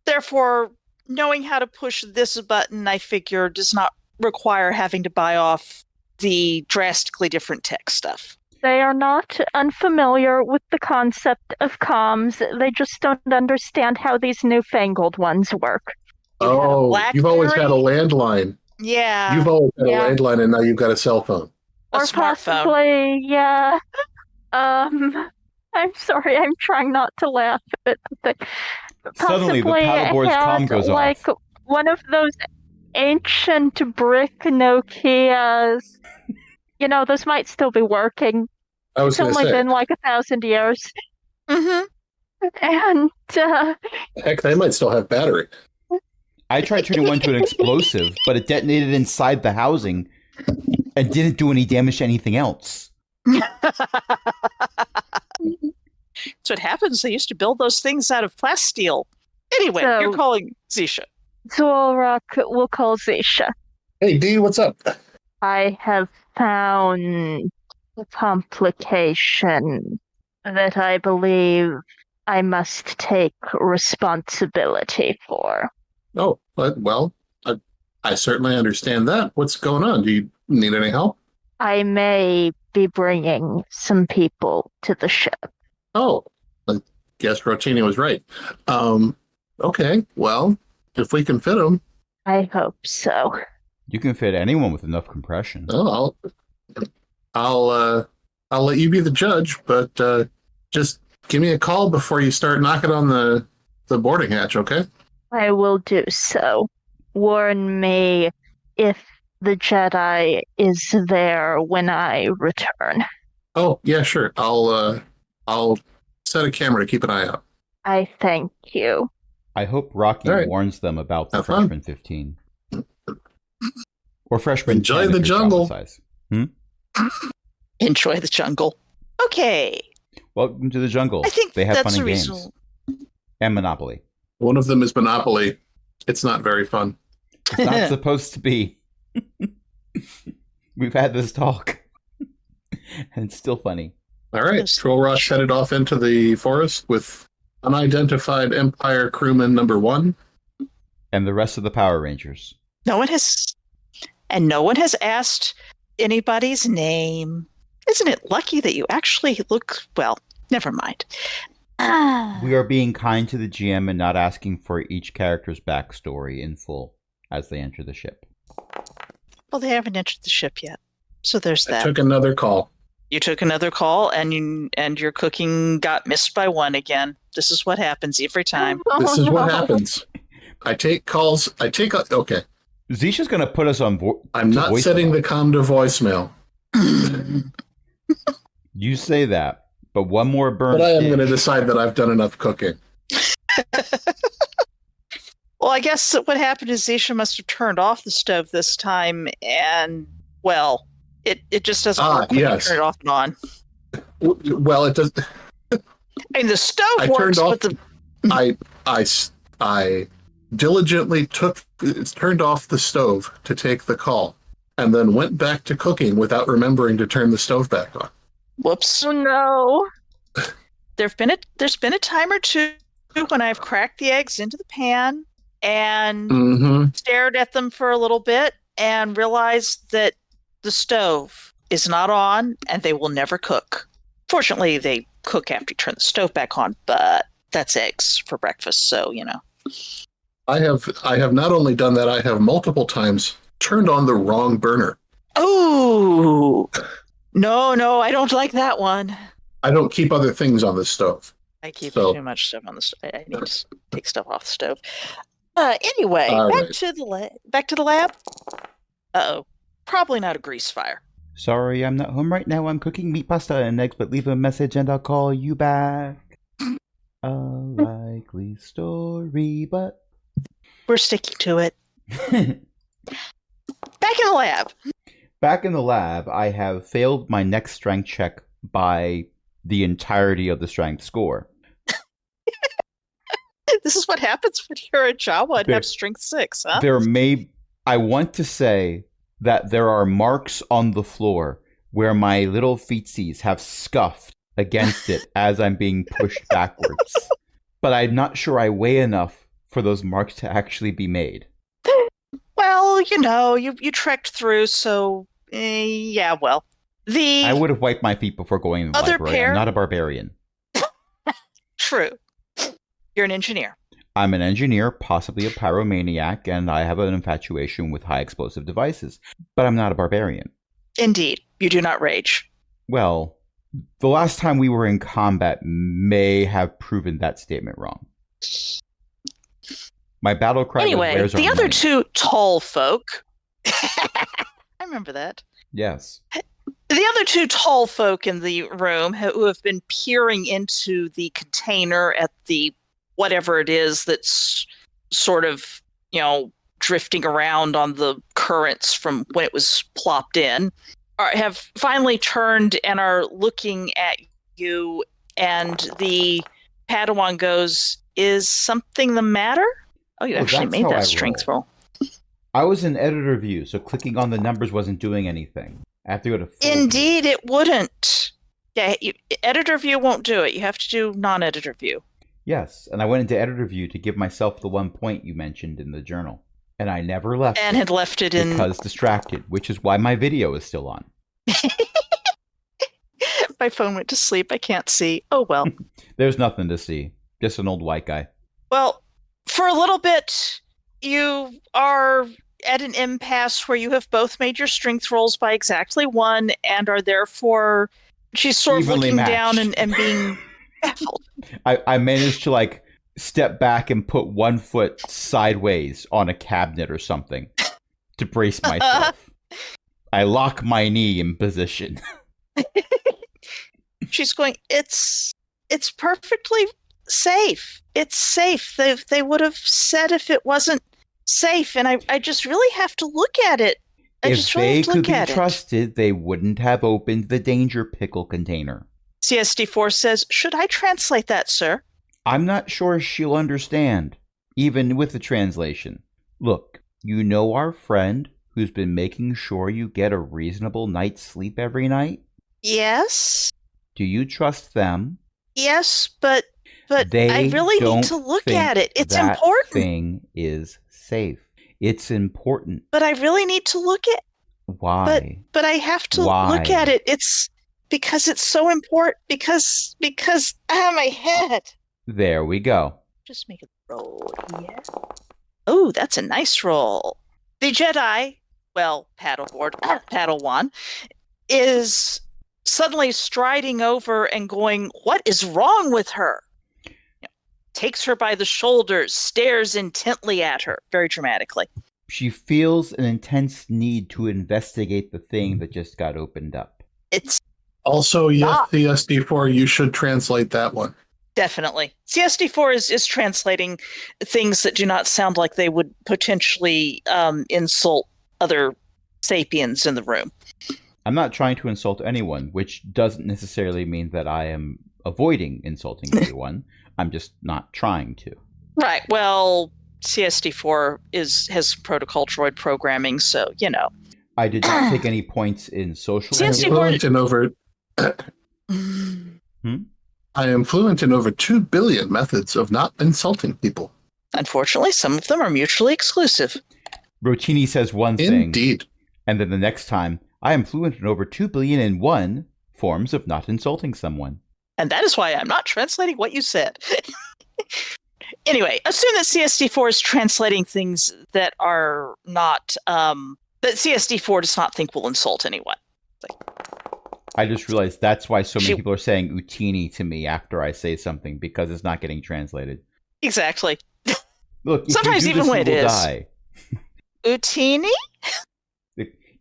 Speaker 1: Therefore, knowing how to push this button, I figure, does not require having to buy off the drastically different tech stuff.
Speaker 2: They are not unfamiliar with the concept of comms. They just don't understand how these newfangled ones work.
Speaker 4: You've always had a landline.
Speaker 1: Yeah.
Speaker 4: You've always had
Speaker 2: Yeah.
Speaker 4: a landline, and now you've got a cell phone.
Speaker 1: A
Speaker 2: Or
Speaker 1: smartphone.
Speaker 2: possibly, yeah. I'm sorry, I'm trying not to laugh at the thing.
Speaker 3: Suddenly, the
Speaker 2: Possibly
Speaker 3: paddleboard's comm
Speaker 2: had,
Speaker 3: goes
Speaker 2: like,
Speaker 3: off.
Speaker 2: one of those ancient brick Nokias. You know, those might still be working.
Speaker 4: I was
Speaker 2: It's
Speaker 4: going to
Speaker 2: only
Speaker 4: say,
Speaker 2: been like 1,000 years.
Speaker 1: Mm-hmm.
Speaker 2: And,
Speaker 4: heck, they might still have battery.
Speaker 3: I tried turning one to an explosive, but it detonated inside the housing and didn't do any damage to anything else.
Speaker 1: That's what happens. They used to build those things out of plasteel. Anyway,
Speaker 2: So-
Speaker 1: you're calling Zisha.
Speaker 2: Zolrak will call Zisha.
Speaker 4: Hey, D, what's up?
Speaker 2: I have found a complication that I believe I must take responsibility for.
Speaker 4: Oh, well, I certainly understand that. What's going on? Do you need any help?
Speaker 2: I may be bringing some people to the ship.
Speaker 4: Oh, I guess Rotini was right. Okay, well, if we can fit them,
Speaker 2: I hope so.
Speaker 3: You can fit anyone with enough compression.
Speaker 4: oh, I'll let you be the judge, but just give me a call before you start knocking on the boarding hatch, okay?
Speaker 2: I will do so. Warn me if the Jedi is there when I return.
Speaker 4: Oh, yeah, sure. I'll set a camera to keep an eye out.
Speaker 2: I thank you.
Speaker 3: I hope Rocky
Speaker 4: All right.
Speaker 3: warns them about the
Speaker 4: Have fun.
Speaker 3: freshman 15. Or freshman
Speaker 4: Enjoy
Speaker 3: 10 if
Speaker 4: the
Speaker 3: you're
Speaker 4: jungle.
Speaker 3: traumatized.
Speaker 1: Enjoy the jungle. Okay.
Speaker 3: Welcome to the jungle.
Speaker 1: I think
Speaker 3: they have
Speaker 1: that's
Speaker 3: fun
Speaker 1: a
Speaker 3: and games.
Speaker 1: reasonable.
Speaker 3: And Monopoly.
Speaker 4: One of them is Monopoly. It's not very fun.
Speaker 3: It's not supposed to be. We've had this talk. And it's still funny.
Speaker 4: All right, Troll Rock headed off into the forest with unidentified Empire crewman number 1.
Speaker 3: And the rest of the Power Rangers.
Speaker 1: No one has asked anybody's name. Isn't it lucky that you actually look well? Never mind.
Speaker 3: We are being kind to the GM and not asking for each character's backstory in full as they enter the ship.
Speaker 1: Well, they haven't entered the ship yet, so there's
Speaker 4: I
Speaker 1: that.
Speaker 4: took another call.
Speaker 1: You took another call, and your cooking got missed by one again. This is what happens every time.
Speaker 4: This is what happens. I take calls. Okay.
Speaker 3: Zisha's going to put us on board.
Speaker 4: I'm not setting the comm to voicemail.
Speaker 3: You say that, but one more burn.
Speaker 4: But I am going to decide that I've done enough cooking.
Speaker 1: Well, I guess what happened is Zisha must have turned off the stove this time, and, well, it just doesn't work when
Speaker 4: yes.
Speaker 1: you turn it off and on.
Speaker 4: Well, it does.
Speaker 1: I mean, the stove
Speaker 4: I
Speaker 1: works,
Speaker 4: turned off.
Speaker 1: but the...
Speaker 4: I diligently turned off the stove to take the call, and then went back to cooking without remembering to turn the stove back on.
Speaker 1: Whoops.
Speaker 2: Oh no.
Speaker 1: There's been a time or two when I've cracked the eggs into the pan and stared at them for a little bit and realized that the stove is not on and they will never cook. Fortunately, they cook after you turn the stove back on, but that's eggs for breakfast, so, you know.
Speaker 4: I have not only done that, I have multiple times turned on the wrong burner.
Speaker 1: Oh, no, I don't like that one.
Speaker 4: I don't keep other things on the stove.
Speaker 1: I keep too much stuff on the stove. I need to take stuff off the stove. Anyway, back to the lab. Uh-oh. Probably not a grease fire.
Speaker 3: Sorry, I'm not home right now. I'm cooking meat pasta and eggs, but leave a message and I'll call you back. A likely story, but...
Speaker 1: We're sticking to it. Back in the lab.
Speaker 3: Back in the lab, I have failed my next strength check by the entirety of the strength score.
Speaker 1: This is what happens when you're a Jawa and have strength 6, huh?
Speaker 3: I want to say that there are marks on the floor where my little feetsies have scuffed against it as I'm being pushed backwards. But I'm not sure I weigh enough for those marks to actually be made.
Speaker 1: Well, you trekked through, so yeah, well.
Speaker 3: I would have wiped my feet before going to the library. I'm not a barbarian.
Speaker 1: True. You're an engineer.
Speaker 3: I'm an engineer, possibly a pyromaniac, and I have an infatuation with high explosive devices. But I'm not a barbarian.
Speaker 1: Indeed. You do not rage.
Speaker 3: Well, the last time we were in combat may have proven that statement wrong. My battle cry
Speaker 1: anyway, the other two tall folk... I remember that.
Speaker 3: Yes.
Speaker 1: The other two tall folk in the room who have been peering into the container at the whatever it is that's sort of, drifting around on the currents from when it was plopped in, have finally turned and are looking at you, and the Padawan goes, "Is something the matter?" Oh, you actually made that strength roll.
Speaker 3: I was in editor view, so clicking on the numbers wasn't doing anything. I have to go to full
Speaker 1: Indeed,
Speaker 3: view.
Speaker 1: It wouldn't. Yeah, editor view won't do it. You have to do non-editor view.
Speaker 3: Yes, and I went into editor view to give myself the 1 point you mentioned in the journal. And I never left
Speaker 1: and had left it in...
Speaker 3: Because distracted, which is why my video is still on.
Speaker 1: My phone went to sleep. I can't see. Oh, well.
Speaker 3: There's nothing to see. Just an old white guy.
Speaker 1: Well, for a little bit, you are at an impasse where you have both made your strength rolls by exactly 1 and are therefore... She's sort of
Speaker 3: Evenly
Speaker 1: looking down
Speaker 3: matched.
Speaker 1: and being baffled.
Speaker 3: I managed to, like, step back and put one foot sideways on a cabinet or something to brace myself. I lock my knee in position.
Speaker 1: She's going, it's perfectly safe. It's safe. They would have said if it wasn't safe, and I just really have to look at it.
Speaker 3: If they could be trusted, they wouldn't have opened the danger pickle container.
Speaker 1: CSD4 says, should I translate that, sir?
Speaker 3: I'm not sure she'll understand, even with the translation. Look, you know our friend who's been making sure you get a reasonable night's sleep every night?
Speaker 1: Yes.
Speaker 3: Do you trust them?
Speaker 1: Yes, but
Speaker 3: they
Speaker 1: I really need to look at it. It's important.
Speaker 3: That thing is safe. It's important.
Speaker 1: But I really need to look at.
Speaker 3: Why?
Speaker 1: But I have to look at it. It's because it's so important. Because my head.
Speaker 3: There we go.
Speaker 1: Just make it roll. Yes. Oh, that's a nice roll. The Jedi, well, Padawan, is suddenly striding over and going, what is wrong with her? Takes her by the shoulders, stares intently at her, very dramatically.
Speaker 3: She feels an intense need to investigate the thing that just got opened up.
Speaker 1: It's
Speaker 4: also, yes, CSD4, you should translate that one.
Speaker 1: Definitely. CSD4 is translating things that do not sound like they would potentially insult other sapiens in the room.
Speaker 3: I'm not trying to insult anyone, which doesn't necessarily mean that I am avoiding insulting everyone. I'm just not trying to.
Speaker 1: Right. Well, CSD4 has protocol droid programming, so, you know.
Speaker 3: I did not take any points in social.
Speaker 1: CSD4
Speaker 4: I am fluent in over 2 billion methods of not insulting people.
Speaker 1: Unfortunately, some of them are mutually exclusive.
Speaker 3: Rotini says one thing.
Speaker 4: Indeed.
Speaker 3: And then the next time, I am fluent in over 2 billion and 1 forms of not insulting someone.
Speaker 1: And that is why I'm not translating what you said. Anyway, assume that CSD4 is translating things that are not, that CSD4 does not think will insult anyone.
Speaker 3: I just realized that's why so many people are saying Utini to me after I say something, because it's not getting translated.
Speaker 1: Exactly.
Speaker 3: Look,
Speaker 1: sometimes even when it is.
Speaker 3: Die.
Speaker 1: Utini?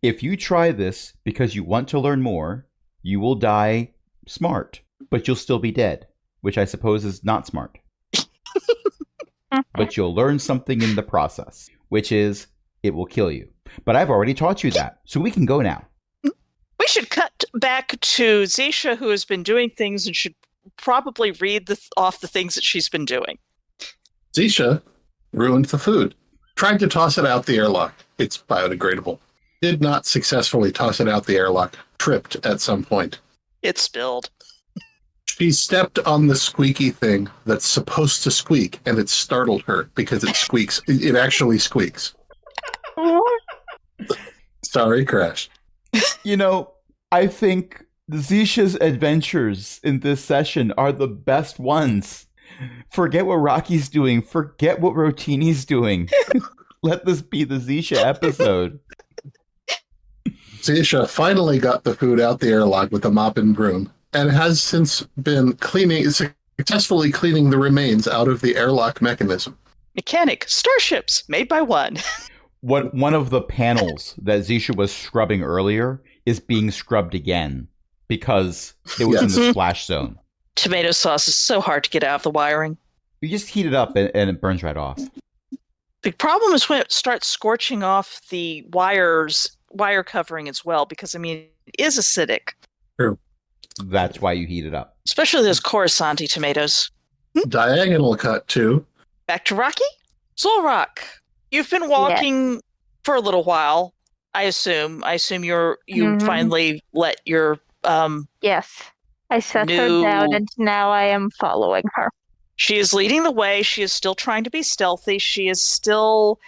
Speaker 3: If you try this because you want to learn more, you will die smart, but you'll still be dead, which I suppose is not smart. But you'll learn something in the process, which is it will kill you. But I've already taught you that, so we can go now.
Speaker 1: We should cut back to Zisha, who has been doing things and should probably read off the things that she's been doing.
Speaker 4: Zisha ruined the food. Tried to toss it out the airlock. It's biodegradable. Did not successfully toss it out the airlock. Tripped at some point.
Speaker 1: It spilled.
Speaker 4: She stepped on the squeaky thing that's supposed to squeak, and it startled her because it squeaks. It actually squeaks. Sorry, Crash.
Speaker 3: You know, I think Zisha's adventures in this session are the best ones. Forget what Rocky's doing. Forget what Rotini's doing. Let this be the Zisha episode.
Speaker 4: Zisha finally got the food out the airlock with a mop and broom, and has since been successfully cleaning the remains out of the airlock mechanism.
Speaker 1: Mechanic, starships, made by one.
Speaker 3: One of the panels that Zisha was scrubbing earlier is being scrubbed again because it was in the splash zone.
Speaker 1: Tomato sauce is so hard to get out of the wiring.
Speaker 3: You just heat it up and it burns right off.
Speaker 1: The problem is when it starts scorching off the wire covering as well, because, I mean, it is acidic.
Speaker 4: True.
Speaker 3: That's why you heat it up.
Speaker 1: Especially those Coruscanti tomatoes.
Speaker 4: Diagonal cut, too.
Speaker 1: Back to Rocky? Zolrock, you've been walking for a little while, I assume. I assume you finally let your...
Speaker 2: Yes. I set her down, and now I am following her.
Speaker 1: She is leading the way. She is still trying to be stealthy. She is still...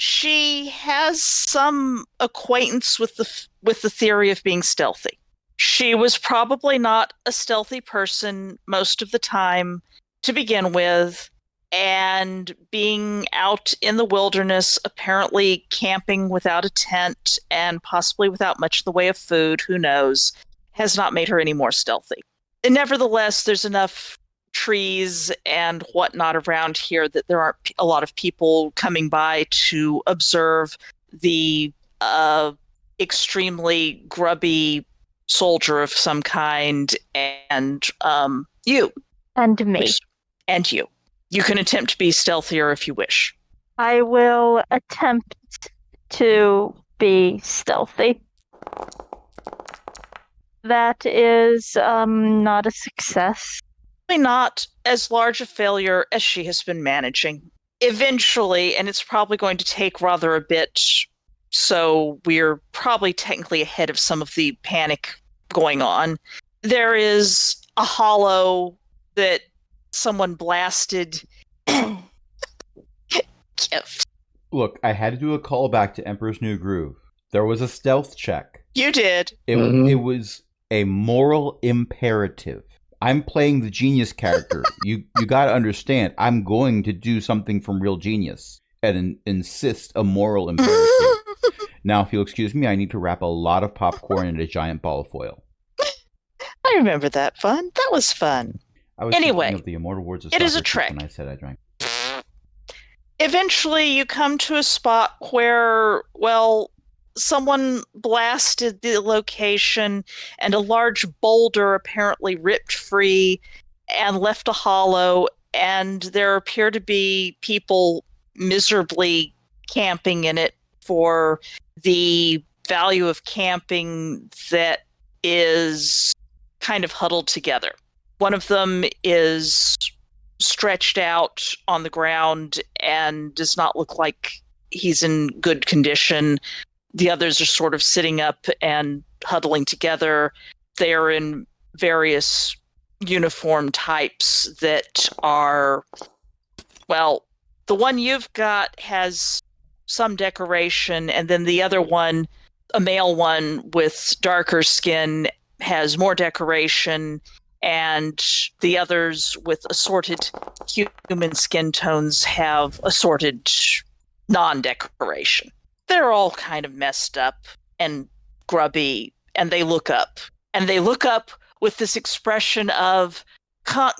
Speaker 1: She has some acquaintance with the theory of being stealthy. She was probably not a stealthy person most of the time to begin with, and being out in the wilderness, apparently camping without a tent and possibly without much in the way of food, who knows, has not made her any more stealthy. And nevertheless, there's enough trees and whatnot around here that there aren't a lot of people coming by to observe the extremely grubby soldier of some kind, and you.
Speaker 2: And me.
Speaker 1: And you. You can attempt to be stealthier if you wish.
Speaker 2: I will attempt to be stealthy. That is not a success.
Speaker 1: Not as large a failure as she has been managing. Eventually, and it's probably going to take rather a bit, so we're probably technically ahead of some of the panic going on. There is a hollow that someone blasted. Gift.
Speaker 3: Look, I had to do a callback to Emperor's New Groove. There was a stealth check.
Speaker 1: You did.
Speaker 3: It was a moral imperative. I'm playing the genius character. You got to understand, I'm going to do something from Real Genius and insist a moral imperative. Now, if you'll excuse me, I need to wrap a lot of popcorn in a giant ball of foil.
Speaker 1: I remember that fun. That was fun.
Speaker 3: I was thinking of the immortal words of
Speaker 1: it is a
Speaker 3: Socrates
Speaker 1: trick.
Speaker 3: when I said I drank.
Speaker 1: Eventually, you come to a spot where, well, someone blasted the location and a large boulder apparently ripped free and left a hollow, and there appear to be people miserably camping in it for the value of camping that is kind of huddled together. One of them is stretched out on the ground and does not look like he's in good condition. The others are sort of sitting up and huddling together. They are in various uniform types that are, well, the one you've got has some decoration, and then the other one, a male one with darker skin, has more decoration, and the others with assorted human skin tones have assorted non-decoration. They're all kind of messed up and grubby, and they look up. And they look up with this expression of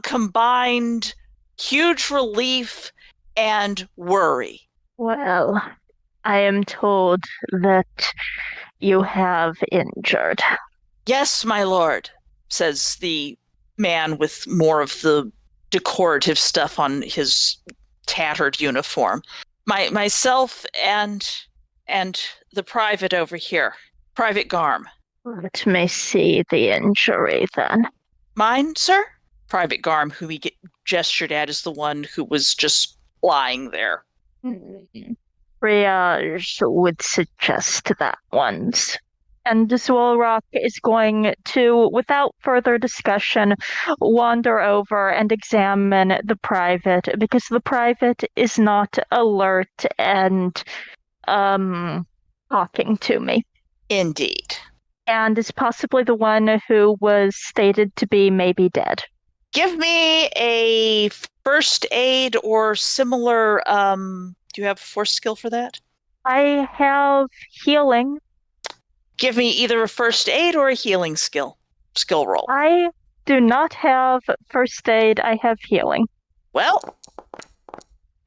Speaker 1: combined huge relief and worry.
Speaker 2: Well, I am told that you have injured.
Speaker 1: Yes, my lord, says the man with more of the decorative stuff on his tattered uniform. Myself and the private over here, Private Garm.
Speaker 2: Let me see the injury then.
Speaker 1: Mine, sir? Private Garm, who he gestured at, is the one who was just lying there.
Speaker 2: Triage would suggest that one's. And Zwolrock is going to, without further discussion, wander over and examine the private, because the private is not alert and talking to me.
Speaker 1: Indeed.
Speaker 2: And is possibly the one who was stated to be maybe dead.
Speaker 1: Give me a first aid or similar, do you have a force skill for that?
Speaker 2: I have healing.
Speaker 1: Give me either a first aid or a healing skill roll.
Speaker 2: I do not have first aid, I have healing.
Speaker 1: Well.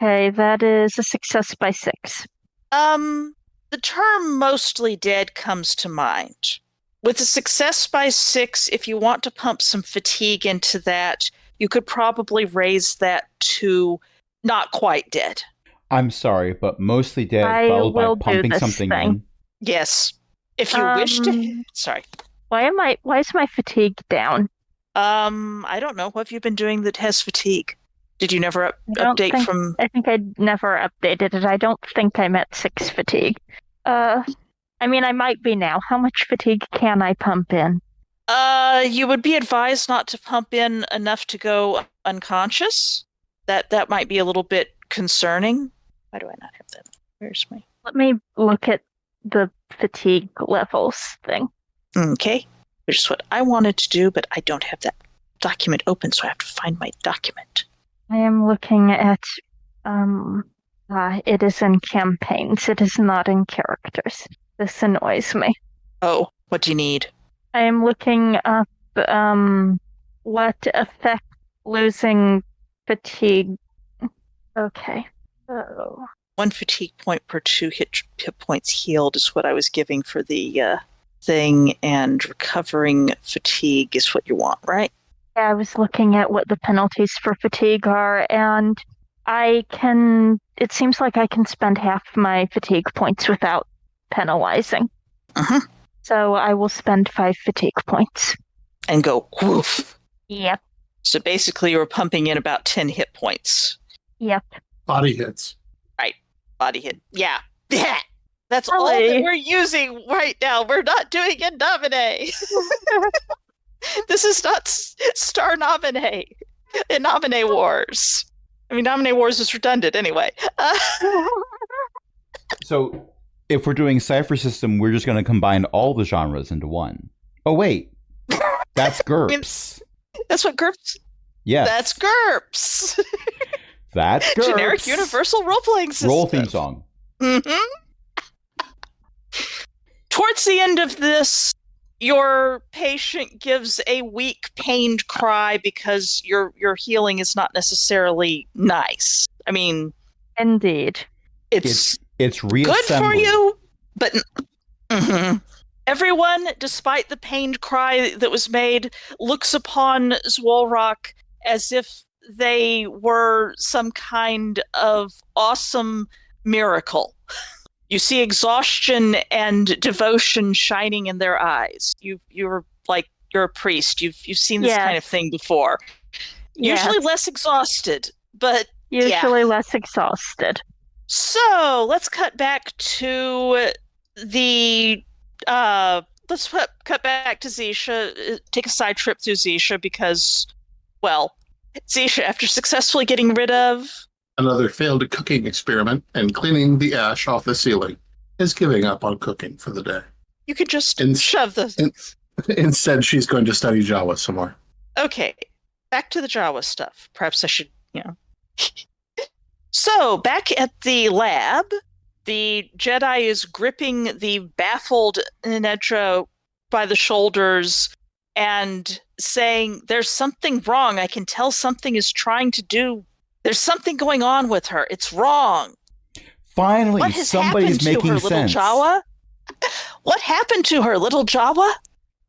Speaker 2: Okay, that is a success by 6.
Speaker 1: The term mostly dead comes to mind. With a success by 6, if you want to pump some fatigue into that, you could probably raise that to not quite dead.
Speaker 3: I'm sorry, but mostly dead followed by pumping something in.
Speaker 1: Yes. If you wish to... Sorry.
Speaker 2: Why is my fatigue down?
Speaker 1: I don't know. What have you been doing that has fatigue? Did you never update from...
Speaker 2: I think I never updated it. I don't think I'm at 6 fatigue. I mean, I might be now. How much fatigue can I pump in?
Speaker 1: You would be advised not to pump in enough to go unconscious. That might be a little bit concerning. Why do I not have that? Where's my...
Speaker 2: Let me look at the fatigue levels thing.
Speaker 1: Okay. Which is what I wanted to do, but I don't have that document open, so I have to find my document.
Speaker 2: I am looking at, it is in campaigns. It is not in characters. This annoys me.
Speaker 1: Oh, what do you need?
Speaker 2: I am looking up, what effect losing fatigue. Okay. Oh.
Speaker 1: 1 fatigue point per 2 hit points healed is what I was giving for the thing, and recovering fatigue is what you want, right?
Speaker 2: Yeah, I was looking at what the penalties for fatigue are, and it seems like I can spend half my fatigue points without penalizing.
Speaker 1: Uh-huh.
Speaker 2: So I will spend 5 fatigue points.
Speaker 1: And go, woof.
Speaker 2: Yep.
Speaker 1: So basically you're pumping in about 10 hit points.
Speaker 2: Yep.
Speaker 4: Body hits.
Speaker 1: Right. Body hit. Yeah. Yeah. That's
Speaker 2: Ellie.
Speaker 1: all that we're using right now. We're not doing a nominee. This is not Star Nominee. In Nominee Wars. I mean, Nominee Wars is redundant anyway.
Speaker 3: So, if we're doing Cypher System, we're just going to combine all the genres into one. Oh, wait. That's GURPS.
Speaker 1: That's what GURPS...
Speaker 3: Yes.
Speaker 1: That's GURPS.
Speaker 3: That's GURPS.
Speaker 1: Generic Universal Role-Playing System.
Speaker 3: Roll theme song.
Speaker 1: Mm-hmm. Towards the end of this, your patient gives a weak, pained cry because your healing is not necessarily nice. I mean,
Speaker 2: Indeed.
Speaker 3: It's
Speaker 1: good
Speaker 3: reassembly.
Speaker 1: for you, but everyone, despite the pained cry that was made, looks upon Zwolrock as if they were some kind of awesome miracle. You see exhaustion and devotion shining in their eyes. You're a priest. You've seen this kind of thing before. Usually less exhausted, but
Speaker 2: usually less exhausted.
Speaker 1: So let's cut back to the let's cut back to Zisha. Take a side trip through Zisha because, well, Zisha, after successfully getting rid of
Speaker 4: another failed cooking experiment and cleaning the ash off the ceiling, is giving up on cooking for the day.
Speaker 1: You could just shove the...
Speaker 4: Instead, she's going to study Jawa some more.
Speaker 1: Okay, back to the Jawa stuff. Perhaps I should, So, back at the lab, the Jedi is gripping the baffled Nedra by the shoulders and saying, "There's something wrong. I can tell something is trying to do... There's something going on with her. It's wrong."
Speaker 3: Finally,
Speaker 1: what has
Speaker 3: somebody's
Speaker 1: happened
Speaker 3: making
Speaker 1: to her,
Speaker 3: sense.
Speaker 1: Little Jawa? What happened to her, Little Jawa?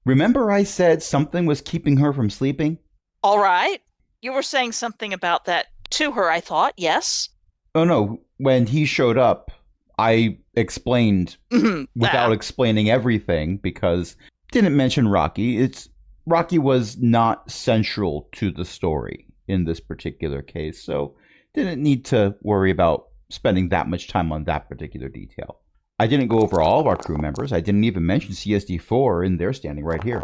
Speaker 3: Remember I said something was keeping her from sleeping?
Speaker 1: All right. You were saying something about that to her, I thought. Yes.
Speaker 3: Oh, no. When he showed up, I explained without explaining everything because didn't mention Rocky. Rocky was not central to the story in this particular case, so didn't need to worry about spending that much time on that particular detail. I didn't go over all of our crew members. I didn't even mention CSD4 in their standing right here.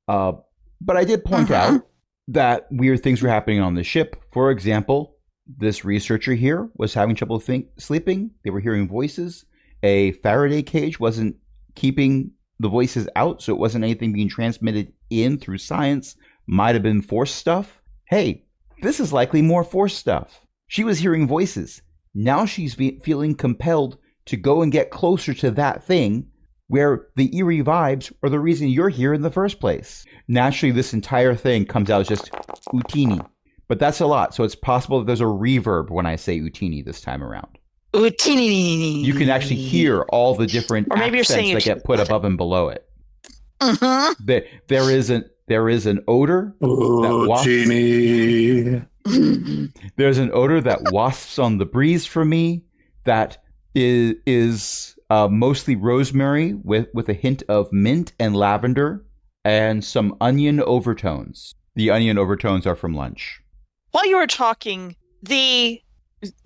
Speaker 3: But I did point out that weird things were happening on the ship. For example, this researcher here was having trouble sleeping. They were hearing voices. A Faraday cage wasn't keeping the voices out, so it wasn't anything being transmitted in through science. Might have been Force stuff. Hey, this is likely more Force stuff. She was hearing voices. Now she's feeling compelled to go and get closer to that thing where the eerie vibes are the reason you're here in the first place. Naturally, this entire thing comes out as just Utini. But that's a lot, so it's possible that there's a reverb when I say Utini this time around.
Speaker 1: Utini.
Speaker 3: You can actually hear all the different accents that get put above and below it. There is an odor that wafts. There's an odor that wafts on the breeze for me that is mostly rosemary with a hint of mint and lavender and some onion overtones. The onion overtones are from lunch.
Speaker 1: While you were talking, the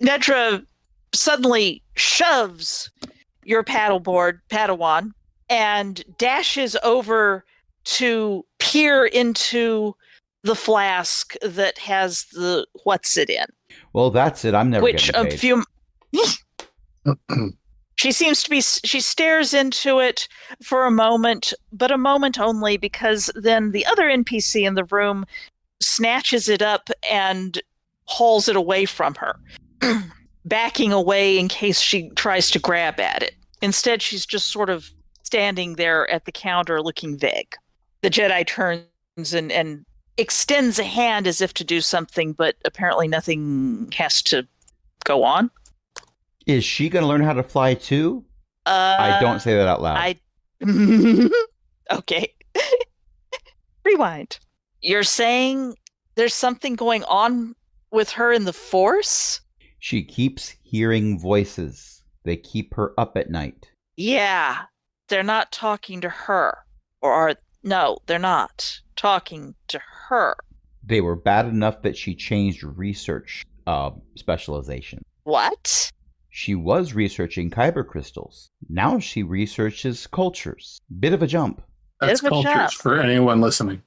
Speaker 1: Nedra suddenly shoves your Padawan and dashes over to peer into the flask that has the what's it in.
Speaker 3: Well, that's it. I'm never getting paid.
Speaker 1: She seems to be, she stares into it for a moment, but a moment only, because then the other NPC in the room snatches it up and hauls it away from her, backing away in case she tries to grab at it. Instead, she's just sort of standing there at the counter looking vague. The Jedi turns and extends a hand as if to do something, but apparently nothing has to go on.
Speaker 3: Is she going to learn how to fly too? I don't say that out loud.
Speaker 1: Okay. Rewind. You're saying there's something going on with her in the Force?
Speaker 3: She keeps hearing voices. They keep her up at night.
Speaker 1: Yeah. They're not talking to her. No, they're not talking to her.
Speaker 3: They were bad enough that she changed research specialization.
Speaker 1: What?
Speaker 3: She was researching kyber crystals. Now she researches cultures. Bit of a jump.
Speaker 4: That's cultures for anyone listening.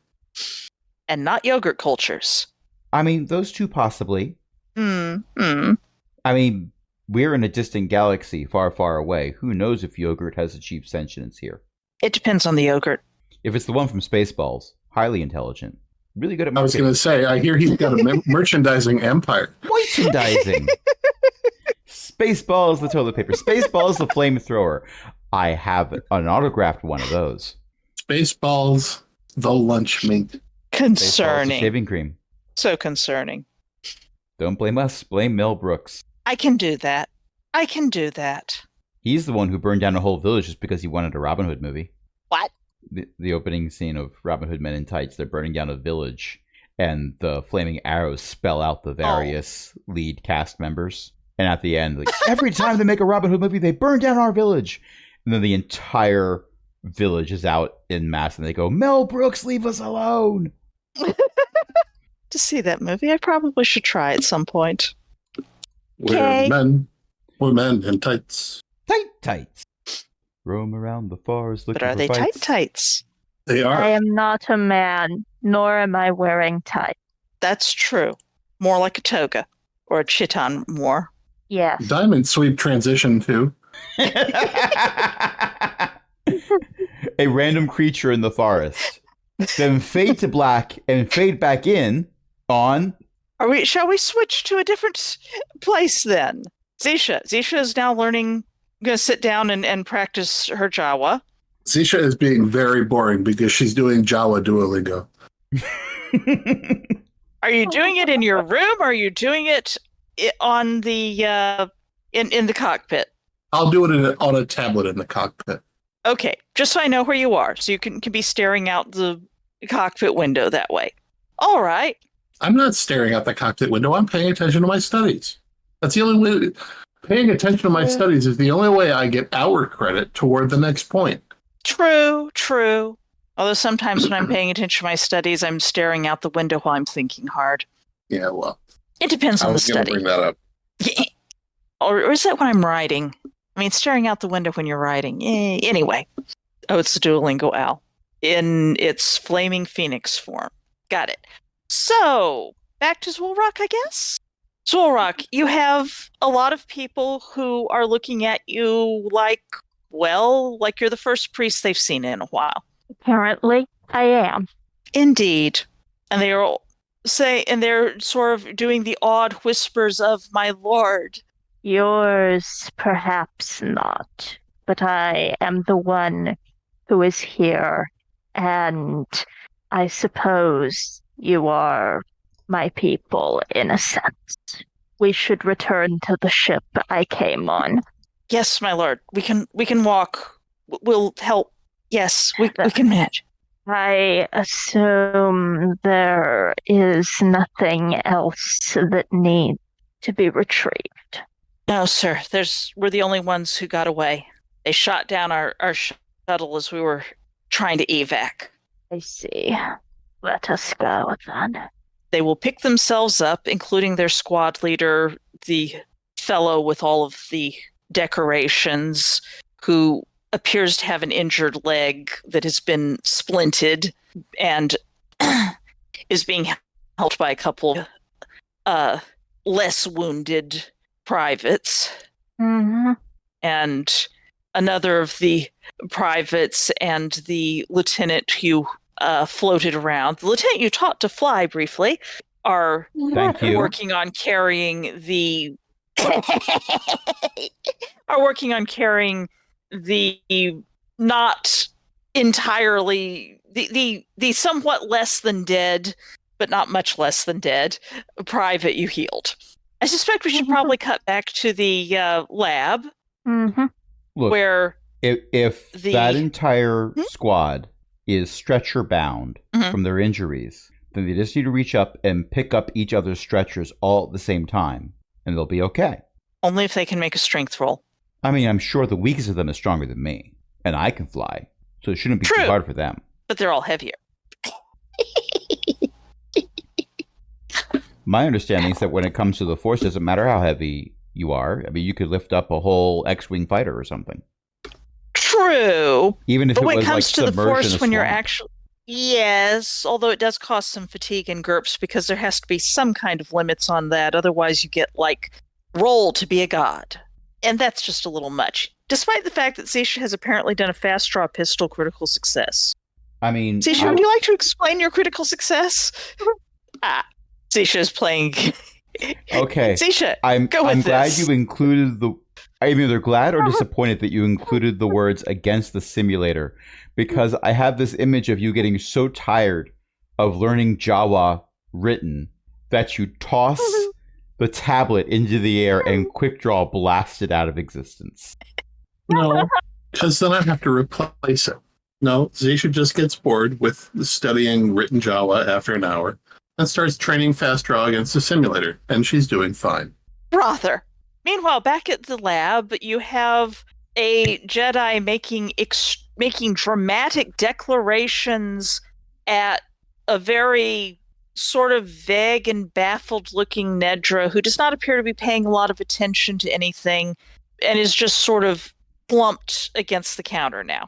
Speaker 1: And not yogurt cultures.
Speaker 3: I mean, those two possibly. I mean, we're in a distant galaxy far, far away. Who knows if yogurt has achieved sentience here?
Speaker 1: It depends on the yogurt.
Speaker 3: If it's the one from Spaceballs, highly intelligent. Really good at marketing.
Speaker 4: I was going to say, I hear he's got a merchandising empire.
Speaker 3: Merchandising! Spaceballs, the toilet paper. Spaceballs, the flamethrower. I have an autographed one of those.
Speaker 4: Spaceballs, the lunch meat.
Speaker 1: Concerning.
Speaker 3: Spaceballs, the shaving cream.
Speaker 1: So concerning.
Speaker 3: Don't blame us. Blame Mel Brooks.
Speaker 1: I can do that.
Speaker 3: He's the one who burned down a whole village just because he wanted a Robin Hood movie.
Speaker 1: What?
Speaker 3: The opening scene of Robin Hood Men in Tights, they're burning down a village, and the flaming arrows spell out the various lead cast members. And at the end, like, every time they make a Robin Hood movie, they burn down our village. And then the entire village is out in mass, and they go, Mel Brooks, leave us alone!
Speaker 1: To see that movie, I probably should try at some point.
Speaker 4: We're men in tights.
Speaker 3: Tights. Roam around the forest looking
Speaker 1: But are
Speaker 3: for
Speaker 1: they
Speaker 3: fights.
Speaker 1: tights?
Speaker 4: They are.
Speaker 2: I am not a man, nor am I wearing tights.
Speaker 1: That's true. More like a toga. Or a chiton more.
Speaker 2: Yes.
Speaker 4: Diamond sweep transition too.
Speaker 3: A random creature in the forest. Then fade to black and fade back in on...
Speaker 1: Shall we switch to a different place then? Zisha. Zisha is now learning, going to sit down and practice her Jawa.
Speaker 4: Zisha is being very boring because she's doing Jawa Duolingo.
Speaker 1: Are you doing it in your room, or are you doing it on the in the cockpit?
Speaker 4: I'll do it on a tablet in the cockpit.
Speaker 1: Okay, just so I know where you are, so you can be staring out the cockpit window that way. All right.
Speaker 4: I'm not staring out the cockpit window. I'm paying attention to my studies. That's the only way. Paying attention to my studies is the only way I get hour credit toward the next point.
Speaker 1: True. Although sometimes when I'm paying attention to my studies, I'm staring out the window while I'm thinking hard.
Speaker 4: Yeah, well.
Speaker 1: It depends on the study.
Speaker 4: I was going to bring that up.
Speaker 1: Or is that when I'm writing? I mean, staring out the window when you're writing. Anyway. Oh, it's the Duolingo owl. In its flaming phoenix form. Got it. So, back to Zwolrock, I guess? Zwolrock, you have a lot of people who are looking at you like you're the first priest they've seen in a while.
Speaker 2: Apparently, I am.
Speaker 1: Indeed. And they're sort of doing the odd whispers of my lord.
Speaker 2: Yours, perhaps not. But I am the one who is here. And I suppose you are my people, in a sense. We should return to the ship I came on.
Speaker 1: Yes, my lord. We can walk. We'll help. Yes, we can manage.
Speaker 2: I assume there is nothing else that needs to be retrieved.
Speaker 1: No, sir. We're the only ones who got away. They shot down our shuttle as we were trying to evac.
Speaker 2: I see. Let us go, then.
Speaker 1: They will pick themselves up, including their squad leader, the fellow with all of the decorations, who appears to have an injured leg that has been splinted and is being helped by a couple less wounded privates.
Speaker 2: Mm-hmm.
Speaker 1: and another of the privates and the lieutenant who floated around. The lieutenant you taught to fly briefly are
Speaker 3: Thank you.
Speaker 1: working on carrying the are working on carrying the not entirely the somewhat less than dead, but not much less than dead private you healed. I suspect we should probably cut back to the lab
Speaker 3: Look,
Speaker 1: where
Speaker 3: if
Speaker 1: the-
Speaker 3: that entire squad is stretcher bound
Speaker 1: Mhm.
Speaker 3: from their injuries, then they just need to reach up and pick up each other's stretchers all at the same time, and they'll be okay.
Speaker 1: only if they can make a strength roll.
Speaker 3: I mean, I'm sure the weakest of them is stronger than me, and I can fly, so it shouldn't be
Speaker 1: True.
Speaker 3: too hard for them.
Speaker 1: But they're all heavier.
Speaker 3: My understanding is that when it comes to the Force, it doesn't matter how heavy you are. I mean, you could lift up a whole X-wing fighter or something.
Speaker 1: True.
Speaker 3: Even if
Speaker 1: But
Speaker 3: it
Speaker 1: when
Speaker 3: was
Speaker 1: it comes
Speaker 3: like
Speaker 1: to the
Speaker 3: submerged in
Speaker 1: Force,
Speaker 3: a
Speaker 1: when you're
Speaker 3: swamp.
Speaker 1: actually... Yes, although it does cost some fatigue and GURPS because there has to be some kind of limits on that. Otherwise, you get, like, roll to be a god. And that's just a little much. Despite the fact that Zisha has apparently done a fast draw pistol critical success.
Speaker 3: I mean,
Speaker 1: Zisha, would you like to explain your critical success? Zisha is playing...
Speaker 3: okay.
Speaker 1: Zisha,
Speaker 3: I'm
Speaker 1: go with
Speaker 3: glad
Speaker 1: this.
Speaker 3: you included the. I'm either glad or disappointed that you included the words against the simulator, because I have this image of you getting so tired of learning Jawa written that you toss the tablet into the air and quick draw blast it out of existence.
Speaker 4: No, because then I have to replace it. No, Zisha just gets bored with studying written Java after an hour and starts training fast draw against the simulator, and she's doing fine.
Speaker 1: Rother. Meanwhile, back at the lab, you have a Jedi making dramatic declarations at a very sort of vague and baffled-looking Nedra, who does not appear to be paying a lot of attention to anything, and is just sort of slumped against the counter now.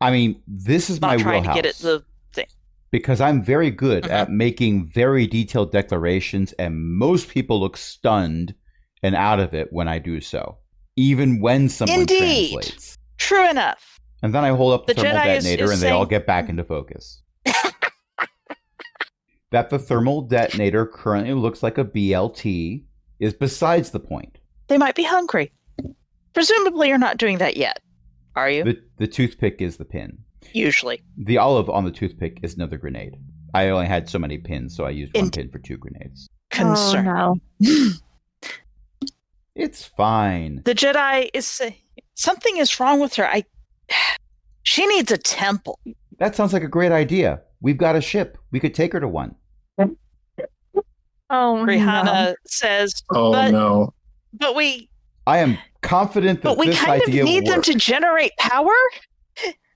Speaker 3: I mean, this is my
Speaker 1: Not trying
Speaker 3: wheelhouse.
Speaker 1: to get at the thing.
Speaker 3: Because I'm very good
Speaker 1: Mhm.
Speaker 3: at making very detailed declarations, and most people look stunned and out of it when I do so, even when someone
Speaker 1: Indeed.
Speaker 3: translates.
Speaker 1: True enough.
Speaker 3: And then I hold up the
Speaker 1: The
Speaker 3: thermal
Speaker 1: Jedi is
Speaker 3: detonator, and they all
Speaker 1: saying-
Speaker 3: get back into focus. That the thermal detonator currently looks like a BLT is besides the point.
Speaker 1: They might be hungry. Presumably you're not doing that yet, are you?
Speaker 3: The toothpick is the pin.
Speaker 1: Usually.
Speaker 3: The olive on the toothpick is another grenade. I only had so many pins, so I used one pin for 2 grenades.
Speaker 1: Concern.
Speaker 2: Oh, no.
Speaker 3: It's fine.
Speaker 1: The Jedi is saying something is wrong with her. She needs a temple.
Speaker 3: That sounds like a great idea. We've got a ship. We could take her to one.
Speaker 2: Oh,
Speaker 1: Rihanna
Speaker 2: no.
Speaker 1: says,
Speaker 4: Oh
Speaker 1: But-
Speaker 4: no.
Speaker 1: but we
Speaker 3: I am confident that
Speaker 1: but we
Speaker 3: this
Speaker 1: kind of
Speaker 3: idea
Speaker 1: need
Speaker 3: will
Speaker 1: them
Speaker 3: work.
Speaker 1: to generate power.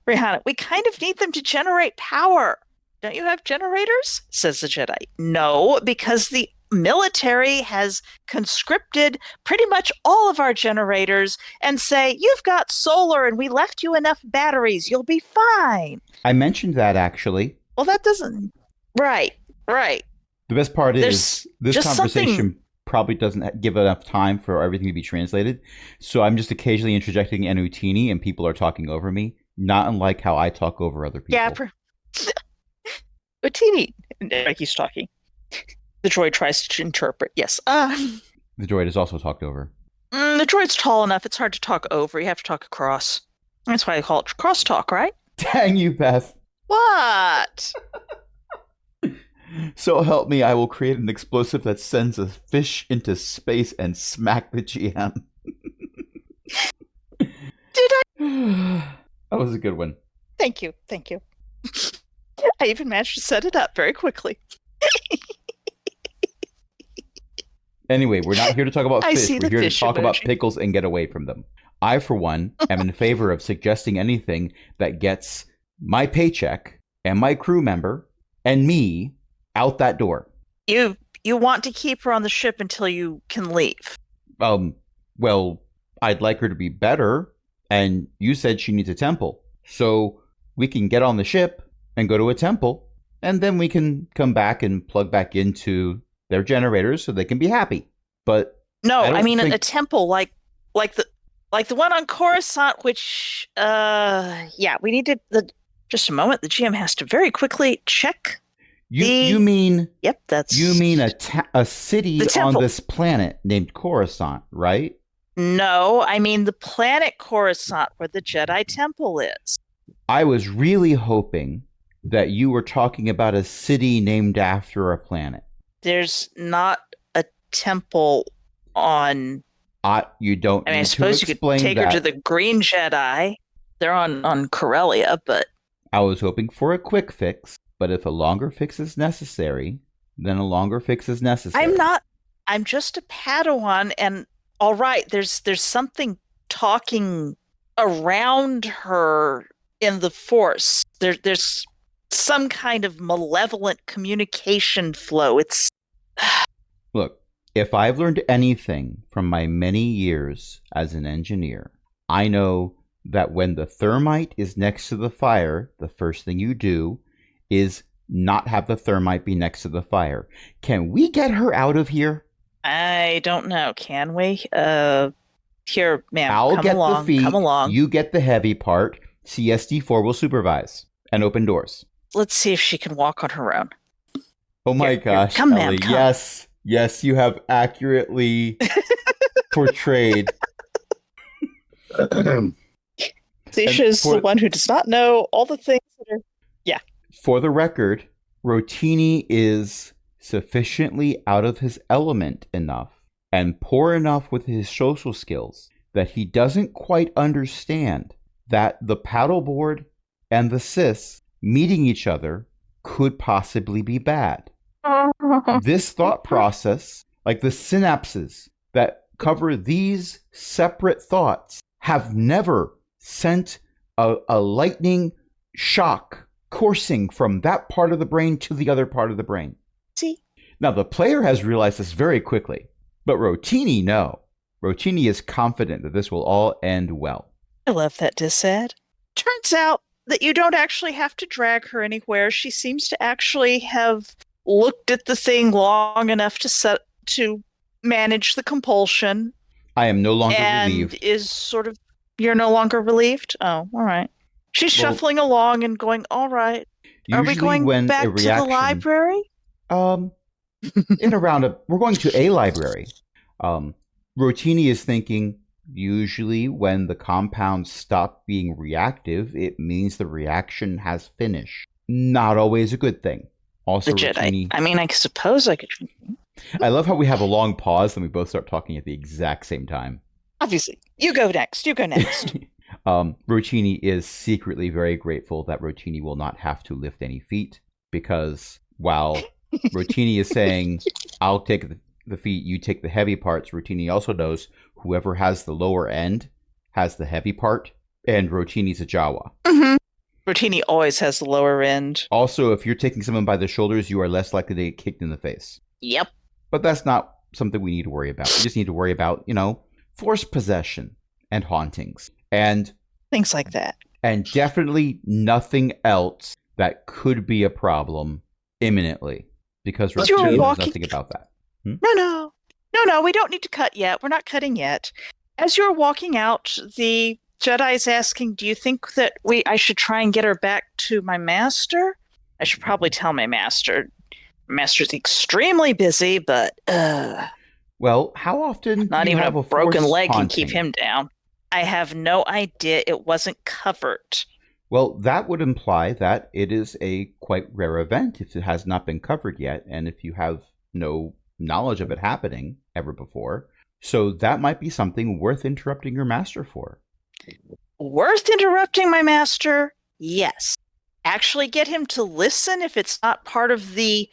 Speaker 1: Rihanna, we kind of need them to generate power. Don't you have generators? Says the Jedi. No, because the military has conscripted pretty much all of our generators and say, you've got solar and we left you enough batteries. You'll be fine.
Speaker 3: I mentioned that, actually.
Speaker 1: Well, that doesn't. Right.
Speaker 3: The best part
Speaker 1: There's
Speaker 3: is this
Speaker 1: just
Speaker 3: conversation
Speaker 1: something-
Speaker 3: probably doesn't give enough time for everything to be translated. So I'm just occasionally interjecting Enutini, and people are talking over me, not unlike how I talk over other people.
Speaker 1: Yeah. Utini. He's talking. The droid tries to interpret. Yes.
Speaker 3: The droid is also talked over.
Speaker 1: The droid's tall enough. It's hard to talk over. You have to talk across. That's why they call it crosstalk, right?
Speaker 3: Dang you, Beth.
Speaker 1: What?
Speaker 3: So help me, I will create an explosive that sends a fish into space and smack the GM.
Speaker 1: Did I?
Speaker 3: That was a good one.
Speaker 1: Thank you. I even managed to set it up very quickly.
Speaker 3: Anyway, we're not here to talk about
Speaker 1: I
Speaker 3: fish.
Speaker 1: see
Speaker 3: We're
Speaker 1: the
Speaker 3: here to
Speaker 1: fish
Speaker 3: talk about
Speaker 1: emoji.
Speaker 3: pickles and get away from them. I, for one, am in favor of suggesting anything that gets my paycheck and my crew member and me out that door.
Speaker 1: You want to keep her on the ship until you can leave.
Speaker 3: Well, I'd like her to be better, and you said she needs a temple. So we can get on the ship and go to a temple, and then we can come back and plug back into their generators so they can be happy. But
Speaker 1: No,
Speaker 3: I don't
Speaker 1: I mean
Speaker 3: think-
Speaker 1: a temple like Like the one on Coruscant, which, yeah, we need to, just a moment, the GM has to very quickly check
Speaker 3: You mean
Speaker 1: Yep, that's...
Speaker 3: You mean a city
Speaker 1: The
Speaker 3: on
Speaker 1: temple.
Speaker 3: this planet named Coruscant, right?
Speaker 1: No, I mean the planet Coruscant where the Jedi Temple is.
Speaker 3: I was really hoping that you were talking about a city named after a planet.
Speaker 1: There's not a temple on...
Speaker 3: You don't
Speaker 1: I mean, I
Speaker 3: need
Speaker 1: suppose
Speaker 3: to
Speaker 1: you could
Speaker 3: explain
Speaker 1: take her
Speaker 3: that.
Speaker 1: to the Green Jedi. They're on Corellia, but...
Speaker 3: I was hoping for a quick fix, but if a longer fix is necessary, then a longer fix is necessary.
Speaker 1: I'm just a Padawan, and all right, there's something talking around her in the Force. There's some kind of malevolent communication flow. It's...
Speaker 3: Look, if I've learned anything from my many years as an engineer, I know that when the thermite is next to the fire, the first thing you do is not have the thermite be next to the fire. Can we get her out of here?
Speaker 1: I don't know. Can we? Here, ma'am.
Speaker 3: I'll get the feet.
Speaker 1: Come along.
Speaker 3: You get the heavy part. CSD4 will supervise and open doors.
Speaker 1: Let's see if she can walk on her own.
Speaker 3: Oh my gosh,
Speaker 1: come,
Speaker 3: Ellie.
Speaker 1: ma'am, come.
Speaker 3: Yes, you have accurately portrayed.
Speaker 1: Zisha's the one who does not know all the things that are... Yeah.
Speaker 3: For the record, Rotini is sufficiently out of his element enough and poor enough with his social skills that he doesn't quite understand that the paddleboard and the cis meeting each other could possibly be bad. This thought process, like the synapses that cover these separate thoughts, have never sent a lightning shock coursing from that part of the brain to the other part of the brain.
Speaker 1: See?
Speaker 3: Now, the player has realized this very quickly, but Rotini, no. Rotini is confident that this will all end well.
Speaker 1: I love that disad. Turns out that you don't actually have to drag her anywhere. She seems to actually have looked at the thing long enough to manage the compulsion.
Speaker 3: I am no longer relieved.
Speaker 1: And is sort of... You're no longer relieved? Oh, all right. She's shuffling along and going, all right. Are we going back to the library?
Speaker 3: We're going to a library. Rotini is thinking, usually when the compounds stop being reactive, it means the reaction has finished. Not always a good thing. Also,
Speaker 1: the Jedi.
Speaker 3: Rotini,
Speaker 1: I mean, I suppose I could...
Speaker 3: I love how we have a long pause and we both start talking at the exact same time.
Speaker 1: Obviously. You go next.
Speaker 3: Rotini is secretly very grateful that Rotini will not have to lift any feet, because while Rotini is saying, I'll take the feet, you take the heavy parts, Rotini also knows whoever has the lower end has the heavy part, and Rotini's a Jawa.
Speaker 1: Mm-hmm. Rotini always has the lower end.
Speaker 3: Also, if you're taking someone by the shoulders, you are less likely to get kicked in the face.
Speaker 1: Yep.
Speaker 3: But that's not something we need to worry about. We just need to worry about, forced possession and hauntings. And
Speaker 1: things like that. And
Speaker 3: definitely nothing else that could be a problem imminently. Because Rotini knows nothing about that.
Speaker 1: No, we don't need to cut yet. We're not cutting yet. As you're walking out, the Jedi's asking, do you think that I should try and get her back to my master? I should probably tell my master. My master's extremely busy, but
Speaker 3: well, how often
Speaker 1: not
Speaker 3: do you
Speaker 1: even
Speaker 3: have
Speaker 1: a broken leg
Speaker 3: haunting?
Speaker 1: can keep him down. I have no idea. It wasn't covered.
Speaker 3: Well, that would imply that it is a quite rare event if it has not been covered yet, and if you have no knowledge of it happening ever before. So that might be something worth interrupting your master for.
Speaker 1: Worth interrupting my master? Yes. Actually get him to listen if it's not part of the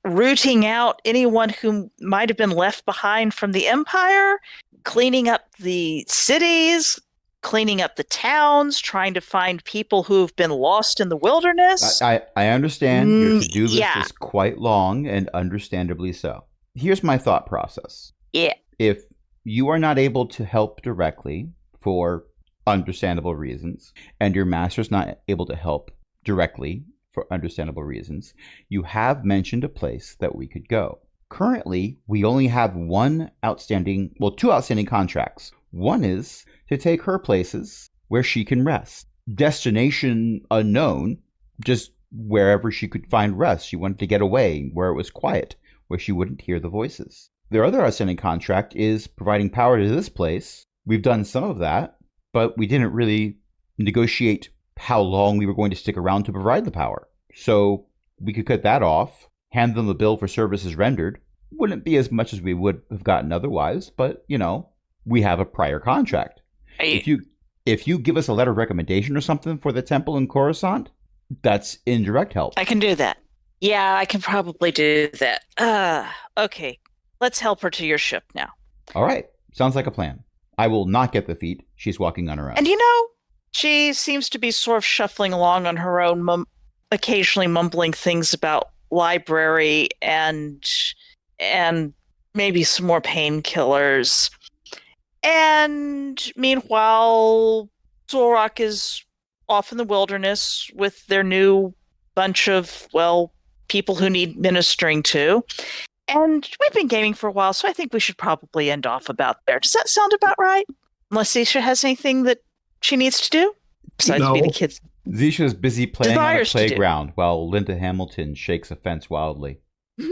Speaker 1: rooting out anyone who might have been left behind from the Empire, cleaning up the cities, cleaning up the towns, trying to find people who have been lost in the wilderness.
Speaker 3: I understand your to-do list is quite long, and understandably so. Here's my thought process.
Speaker 1: Yeah.
Speaker 3: If you are not able to help directly for understandable reasons, and your master's not able to help directly for understandable reasons, you have mentioned a place that we could go. Currently, we only have two outstanding contracts. One is to take her places where she can rest. Destination unknown, just wherever she could find rest. She wanted to get away, where it was quiet, where she wouldn't hear the voices. Their other outstanding contract is providing power to this place. We've done some of that, but we didn't really negotiate how long we were going to stick around to provide the power. So we could cut that off, hand them the bill for services rendered. Wouldn't be as much as we would have gotten otherwise, but, we have a prior contract. If you give us a letter of recommendation or something for the temple in Coruscant, that's indirect help.
Speaker 1: I can do that. Yeah, I can probably do that. Okay. Let's help her to your ship now.
Speaker 3: All right. Sounds like a plan. I will not get the feat. She's walking on her own.
Speaker 1: And she seems to be sort of shuffling along on her own, occasionally mumbling things about library and maybe some more painkillers. And meanwhile, Zorak is off in the wilderness with their new bunch of, people who need ministering to. And we've been gaming for a while, so I think we should probably end off about there. Does that sound about right? Unless Zisha has anything that she needs to do? Besides be the kids.
Speaker 3: Zisha's busy playing on a playground while Linda Hamilton shakes a fence wildly.
Speaker 1: In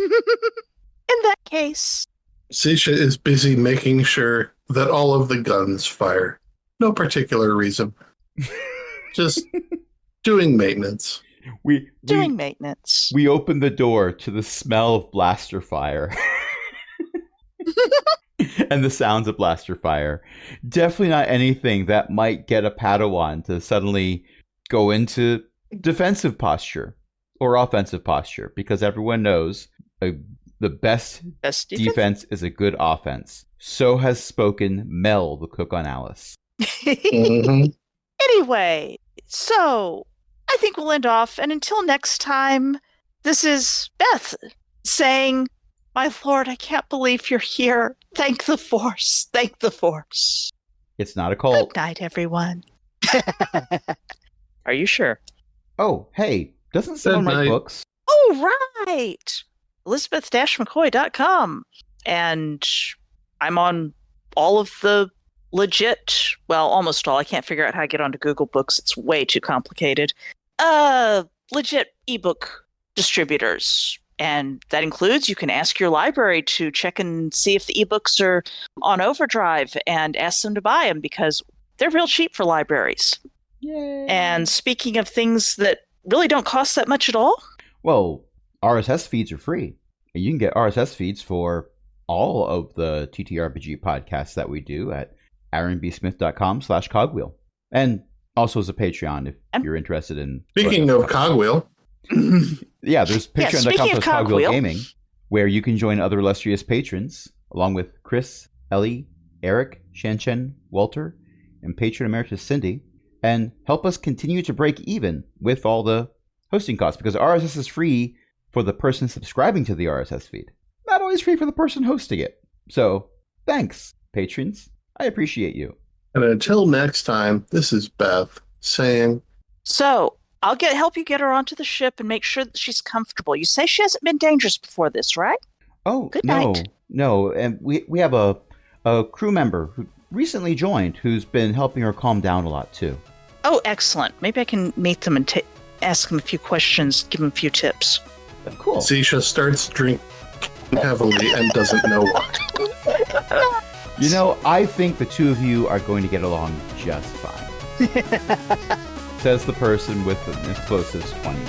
Speaker 1: that case...
Speaker 4: Zisha is busy making sure that all of the guns fire. No particular reason. Just doing maintenance.
Speaker 1: Doing maintenance.
Speaker 3: We open the door to the smell of blaster fire. And the sounds of blaster fire. Definitely not anything that might get a Padawan to suddenly go into defensive posture or offensive posture, because everyone knows the best defense is a good offense. So has spoken Mel, the cook on Alice.
Speaker 4: Mm-hmm.
Speaker 1: Anyway, so I think we'll end off, and until next time, this is Beth saying, "My lord, I can't believe you're here. Thank the Force. Thank the Force."
Speaker 3: It's not a cult.
Speaker 1: Good night, everyone. Are you sure?
Speaker 3: Oh, hey, doesn't someone write books?
Speaker 1: Oh, right. Elizabeth-McCoy.com. And I'm on all of the almost all. I can't figure out how to get onto Google Books. It's way too complicated. Legit ebook distributors. And that includes, you can ask your library to check and see if the ebooks are on overdrive and ask them to buy them, because they're real cheap for libraries.
Speaker 3: Yay.
Speaker 1: And speaking of things that really don't cost that much at all.
Speaker 3: Well, RSS feeds are free. And you can get RSS feeds for all of the TTRPG podcasts that we do at aaronbsmith.com/cogwheel. And also as a Patreon if you're interested in...
Speaker 4: Speaking of Cogwheel...
Speaker 3: Yeah, there's Patreon.com/Cogwheel Gaming, where you can join other illustrious patrons, along with Chris, Ellie, Eric, Shanchen, Walter, and patron emeritus Cindy, and help us continue to break even with all the hosting costs, because RSS is free for the person subscribing to the RSS feed. Not always free for the person hosting it. So, thanks, patrons. I appreciate you.
Speaker 4: And until next time, this is Beth saying...
Speaker 1: So, I'll help you get her onto the ship and make sure that she's comfortable. You say she hasn't been dangerous before this, right?
Speaker 3: Oh,
Speaker 1: good night.
Speaker 3: No, and we have a crew member who recently joined who's been helping her calm down a lot, too.
Speaker 1: Oh, excellent. Maybe I can meet them and ask them a few questions, give them a few tips.
Speaker 3: Cool.
Speaker 4: Zisha starts drinking heavily and doesn't know why.
Speaker 3: I think the two of you are going to get along just fine. Says the person with the explosives 20.